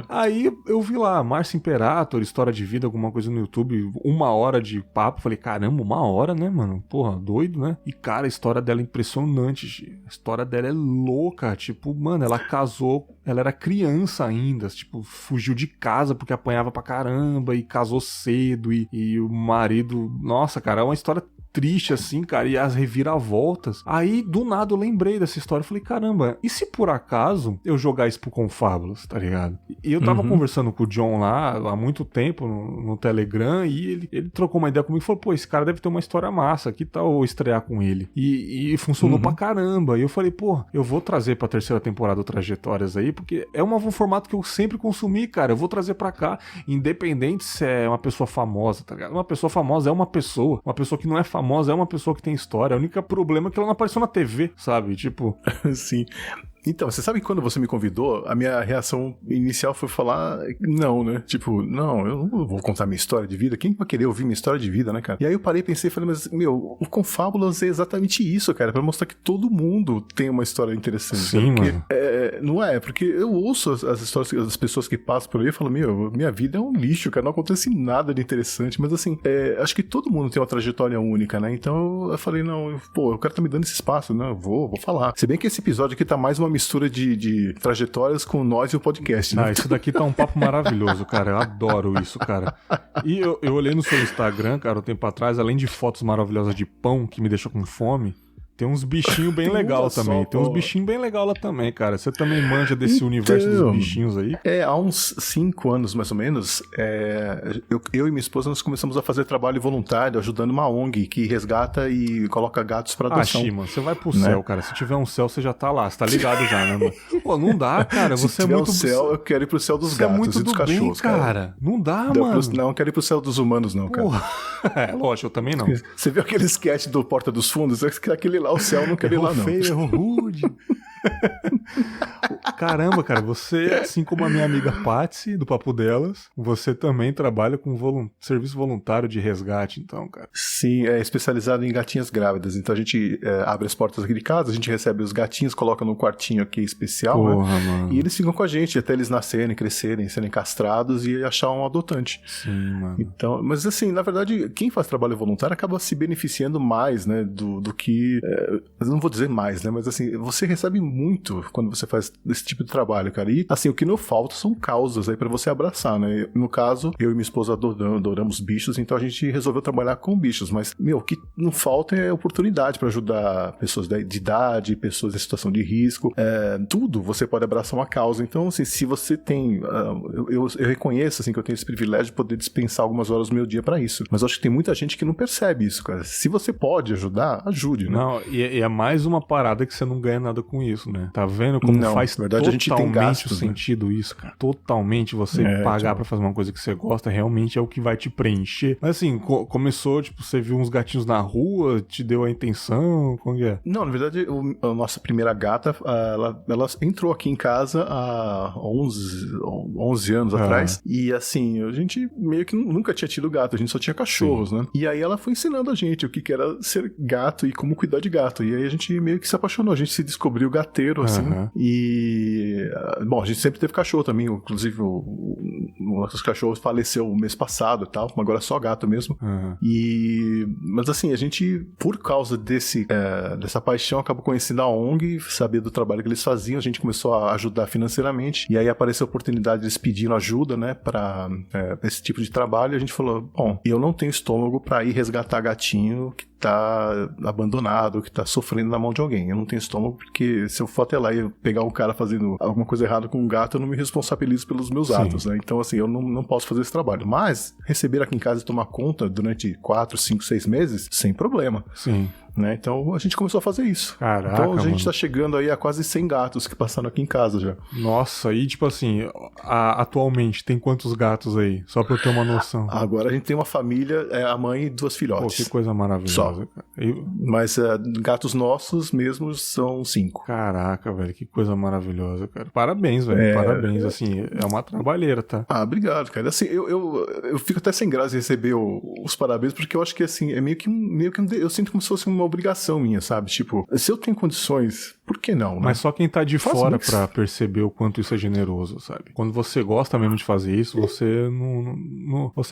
S1: Aí eu vi lá, Márcia Imperator, história de vida, alguma coisa no YouTube, 1 hora de papo. Falei, caramba, 1 hora, né, mano? Porra, doido, né? E cara, a história dela é impressionante, a história dela é louca. Tipo, mano, ela casou, ela era criança ainda, tipo, fugiu de casa porque apanhava pra caramba e casou cedo e o marido... Nossa, cara, é uma história triste assim, cara, e as reviravoltas. Aí, do nada, eu lembrei dessa história. Eu falei, caramba, e se por acaso eu jogar isso pro Confábulas, tá ligado? E eu tava conversando com o John lá há muito tempo no Telegram e ele trocou uma ideia comigo e falou, pô, esse cara deve ter uma história massa, que tal eu estrear com ele? E funcionou pra caramba. E eu falei, pô, eu vou trazer pra 3ª temporada o Trajetórias aí, porque é um formato que eu sempre consumi, cara. Eu vou trazer pra cá, independente se é uma pessoa famosa, tá ligado? Uma pessoa famosa é uma pessoa que não é famosa é uma pessoa que tem história. O único problema é que ela não apareceu na TV, sabe? Tipo...
S2: Sim. Então, você sabe que quando você me convidou, a minha reação inicial foi falar não, né? Tipo, não, eu não vou contar minha história de vida. Quem vai querer ouvir minha história de vida, né, cara? E aí eu parei e pensei, falei, mas, o Confábulas é exatamente isso, cara, pra mostrar que todo mundo tem uma história interessante.
S1: Sim,
S2: né? Porque,
S1: mano.
S2: Não é, porque eu ouço as histórias das pessoas que passam por aí e falo, minha vida é um lixo, cara, não acontece nada de interessante, mas assim, acho que todo mundo tem uma trajetória única, né? Então eu falei, não, o cara tá me dando esse espaço, né? Eu vou falar. Se bem que esse episódio aqui tá mais uma mistura de trajetórias com nós e o podcast, né?
S1: Isso daqui tá um papo maravilhoso, cara, eu adoro isso, cara. E eu olhei no seu Instagram, cara, um tempo atrás, além de fotos maravilhosas de pão que me deixou com fome, tem uns bichinhos bem legal também. Tem uns bichinhos bem legal lá também, cara. Você também manja desse universo dos bichinhos aí?
S2: Há uns 5 anos, mais ou menos, eu e minha esposa, nós começamos a fazer trabalho voluntário, ajudando uma ONG que resgata e coloca gatos pra adoção.
S1: Shima, você vai pro céu, cara. Se tiver um céu, você já tá lá. Você tá ligado já, né, mano? Pô, não dá, cara. Você é muito...
S2: Se tiver um céu, eu quero ir pro céu dos gatos e dos cachorros,
S1: cara. Não dá, mano.
S2: Não, eu quero ir pro céu dos humanos, não, cara.
S1: Lógico, eu também não.
S2: Você viu aquele sketch do Porta dos Fundos? Aquele lá, o céu, eu não quero ir lá, não.
S1: Feio, rude. Caramba, cara, você, assim como a minha amiga Patsy, do Papo Delas, você também trabalha com serviço voluntário de resgate, então, cara.
S2: Sim, é especializado em gatinhas grávidas. Então a gente abre as portas aqui de casa, a gente recebe os gatinhos, coloca num quartinho aqui especial,
S1: porra,
S2: né?
S1: Mano.
S2: E eles ficam com a gente até eles nascerem, crescerem, serem castrados e achar um adotante.
S1: Sim, mano.
S2: Então, mas assim, na verdade, quem faz trabalho voluntário acaba se beneficiando mais, né, do que... eu não vou dizer mais, né, mas assim, você recebe muito quando você faz esse tipo de trabalho, cara. E assim, o que não falta são causas aí pra você abraçar, né? No caso, eu e minha esposa adoramos bichos, então a gente resolveu trabalhar com bichos, mas, o que não falta é oportunidade pra ajudar pessoas de idade, pessoas em situação de risco, tudo você pode abraçar uma causa. Então, assim, se você tem... eu reconheço, assim, que eu tenho esse privilégio de poder dispensar algumas horas do meu dia pra isso, mas eu acho que tem muita gente que não percebe isso, cara. Se você pode ajudar, ajude, né?
S1: Não, e é mais uma parada que você não ganha nada com isso, né? Tá vendo como faz
S2: na verdade, a gente tem gastos,
S1: sentido, né? Isso, cara. Totalmente você pagar pra fazer uma coisa que você gosta, realmente é o que vai te preencher. Mas assim, começou, tipo, você viu uns gatinhos na rua, te deu a intenção, como é?
S2: Não, na verdade, a nossa primeira gata, ela entrou aqui em casa há 11 anos atrás, e assim, a gente meio que nunca tinha tido gato, a gente só tinha cachorros, né? E aí ela foi ensinando a gente o que era ser gato e como cuidar de gato, e aí a gente meio que se apaixonou, a gente se descobriu gateiro, assim, e... bom, a gente sempre teve cachorro também, inclusive o nosso cachorro faleceu o mês passado e tal, agora é só gato mesmo. Mas assim, a gente, por causa dessa paixão, acabou conhecendo a ONG, sabia do trabalho que eles faziam, a gente começou a ajudar financeiramente, e aí apareceu a oportunidade, eles pedindo ajuda, né, pra esse tipo de trabalho, e a gente falou, bom, eu não tenho estômago pra ir resgatar gatinho que tá abandonado, que tá sofrendo na mão de alguém. Eu não tenho estômago porque se eu for até lá e pegar um cara fazendo alguma coisa errada com um gato, eu não me responsabilizo pelos meus atos, né? Então, assim, eu não posso fazer esse trabalho. Mas, receber aqui em casa e tomar conta durante 4, 5, 6 meses, sem problema.
S1: Sim.
S2: Né? Então a gente começou a fazer isso.
S1: Caraca,
S2: então a gente
S1: mano.
S2: Tá chegando aí a quase 100 gatos que passaram aqui em casa já.
S1: Nossa, e tipo assim, atualmente tem quantos gatos aí? Só pra eu ter uma noção.
S2: Agora a gente tem uma família, a mãe e 2 filhotes.
S1: Pô, que coisa maravilhosa.
S2: Mas gatos nossos mesmos são 5.
S1: Caraca, velho, que coisa maravilhosa, cara. Parabéns, velho, parabéns. Assim, é uma trabalheira, tá?
S2: Obrigado, cara. Assim, eu fico até sem graça de receber os parabéns, porque eu acho que assim, é meio que eu sinto como se fosse uma obrigação minha, sabe? Tipo, se eu tenho condições, por que não, né?
S1: Mas só quem tá de fora pra perceber o quanto isso é generoso, sabe? Quando você gosta mesmo de fazer isso, você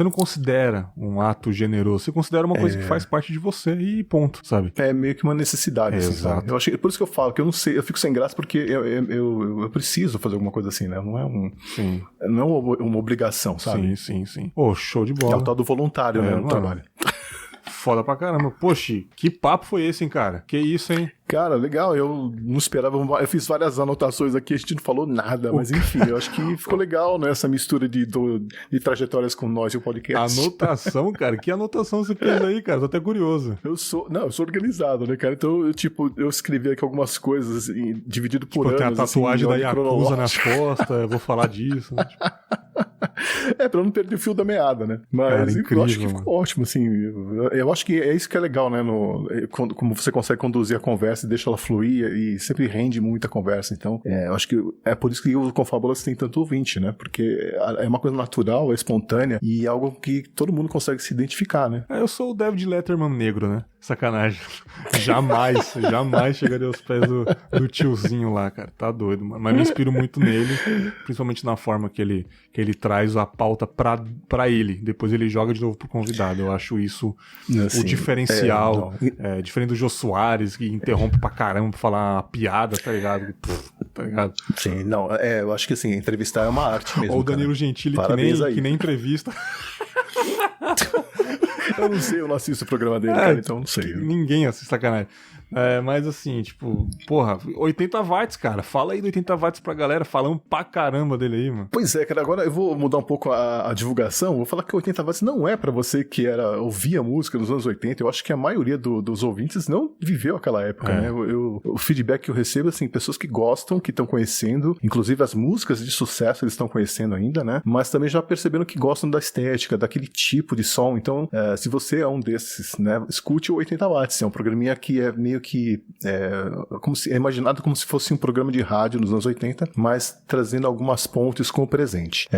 S1: não considera um ato generoso, você considera uma coisa que faz parte de você e ponto, sabe?
S2: É meio que uma necessidade, assim,
S1: exato.
S2: Sabe? Eu acho, por isso que eu falo que eu não sei, eu fico sem graça porque eu preciso fazer alguma coisa assim, né? Não é uma obrigação, sabe?
S1: Sim. Pô, show de bola.
S2: É o tal do voluntário, né, no trabalho.
S1: Foda pra caramba. Poxa, que papo foi esse, hein, cara? Que isso, hein?
S2: Cara, legal, eu não esperava, eu fiz várias anotações aqui, a gente não falou nada, mas enfim, eu acho que ficou legal, né, essa mistura de trajetórias com nós e o podcast.
S1: Anotação, cara? Que anotação você fez aí, cara? Tô até curioso.
S2: Eu sou organizado, né, cara? Então, eu escrevi aqui algumas coisas dividido por anos.
S1: Tem a tatuagem da Yakuza nas costas, eu vou falar disso. Né?
S2: Pra não perder o fio da meada, né? Mas
S1: Cara, incrível,
S2: eu acho que ficou ótimo, assim. Eu acho que é isso que é legal, né? Como você consegue conduzir a conversa e deixa ela fluir e sempre rende muita conversa. Então, eu acho que é por isso que o Confabulous tem tanto ouvinte, né? Porque é uma coisa natural, é espontânea e é algo que todo mundo consegue se identificar, né?
S1: Eu sou o David Letterman negro, né? Sacanagem. Jamais chegaria aos pés do tiozinho lá, cara. Tá doido, mano. Mas me inspiro muito nele, principalmente na forma que ele traz a pauta pra ele. Depois ele joga de novo pro convidado. Eu acho isso
S2: assim,
S1: o diferencial. Diferente do Jô Soares, que interrompe pra caramba pra falar uma piada, tá ligado? Tá ligado?
S2: Sim, não, eu acho que assim, entrevistar é uma arte mesmo.
S1: Ou o Danilo Gentili, que nem entrevista.
S2: Eu não sei, eu não assisto o programa dele, cara, então não sei.
S1: Ninguém assiste, sacanagem. Mas assim, tipo, porra, 80 watts, cara. Fala aí do 80 watts pra galera. Falamos pra caramba dele aí, mano.
S2: Pois é, cara, agora eu vou mudar um pouco a divulgação. Vou falar que 80 watts não é pra você que ouvia música nos anos 80. Eu acho que a maioria dos ouvintes não viveu aquela época, né? O feedback que eu recebo, assim, pessoas que gostam, que estão conhecendo, inclusive as músicas de sucesso eles estão conhecendo ainda, né? Mas também já perceberam que gostam da estética, daquele tipo de som. Então, se você é um desses, né, escute o 80 watts. É um programinha que é meio que é imaginado como se fosse um programa de rádio nos anos 80, mas trazendo algumas pontes com o presente.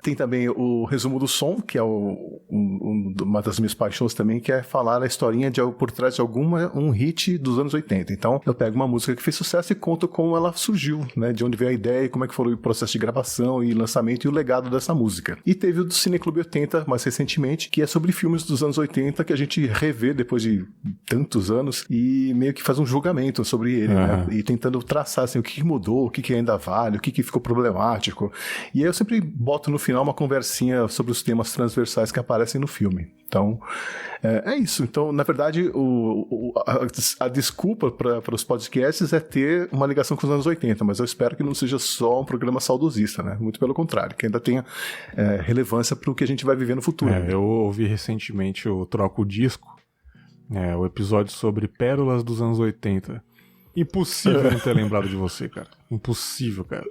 S2: Tem também o resumo do som, que é uma das minhas paixões também, que é falar a historinha por trás de um hit dos anos 80. Então, eu pego uma música que fez sucesso e conto como ela surgiu, né, de onde veio a ideia, como é que foi o processo de gravação e lançamento e o legado dessa música. E teve o do Cineclube 80, mais recentemente, que é sobre filmes dos anos 80 que a gente revê depois de tantos anos e meio que faz um julgamento sobre ele, né? E tentando traçar assim, o que mudou, o que ainda vale, o que ficou problemático. E aí eu sempre boto no final uma conversinha sobre os temas transversais que aparecem no filme. Então, é isso. Então, na verdade, a desculpa para os podcasts é ter uma ligação com os anos 80, mas eu espero que não seja só um programa saudosista, né? Muito pelo contrário, que ainda tenha relevância para o que a gente vai viver no futuro.
S1: Eu ouvi recentemente o Troco Disco, o episódio sobre pérolas dos anos 80. Impossível não ter lembrado de você, cara. Impossível, cara.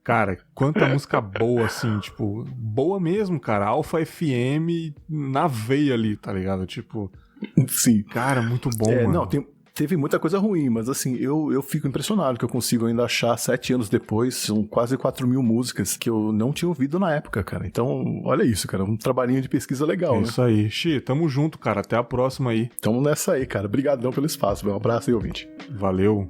S1: Cara, quanta música boa, assim, tipo, boa mesmo, cara. Alpha FM na veia ali, tá ligado? Tipo,
S2: sim.
S1: Cara, muito bom, mano.
S2: Não, teve muita coisa ruim, mas assim, eu fico impressionado que eu consigo ainda achar 7 anos depois, são quase 4.000 músicas que eu não tinha ouvido na época, cara. Então, olha isso, cara, um trabalhinho de pesquisa legal, né?
S1: Isso aí. Xi, tamo junto, cara. Até a próxima aí.
S2: Tamo nessa aí, cara. Obrigadão pelo espaço. Um abraço aí, ouvinte.
S1: Valeu.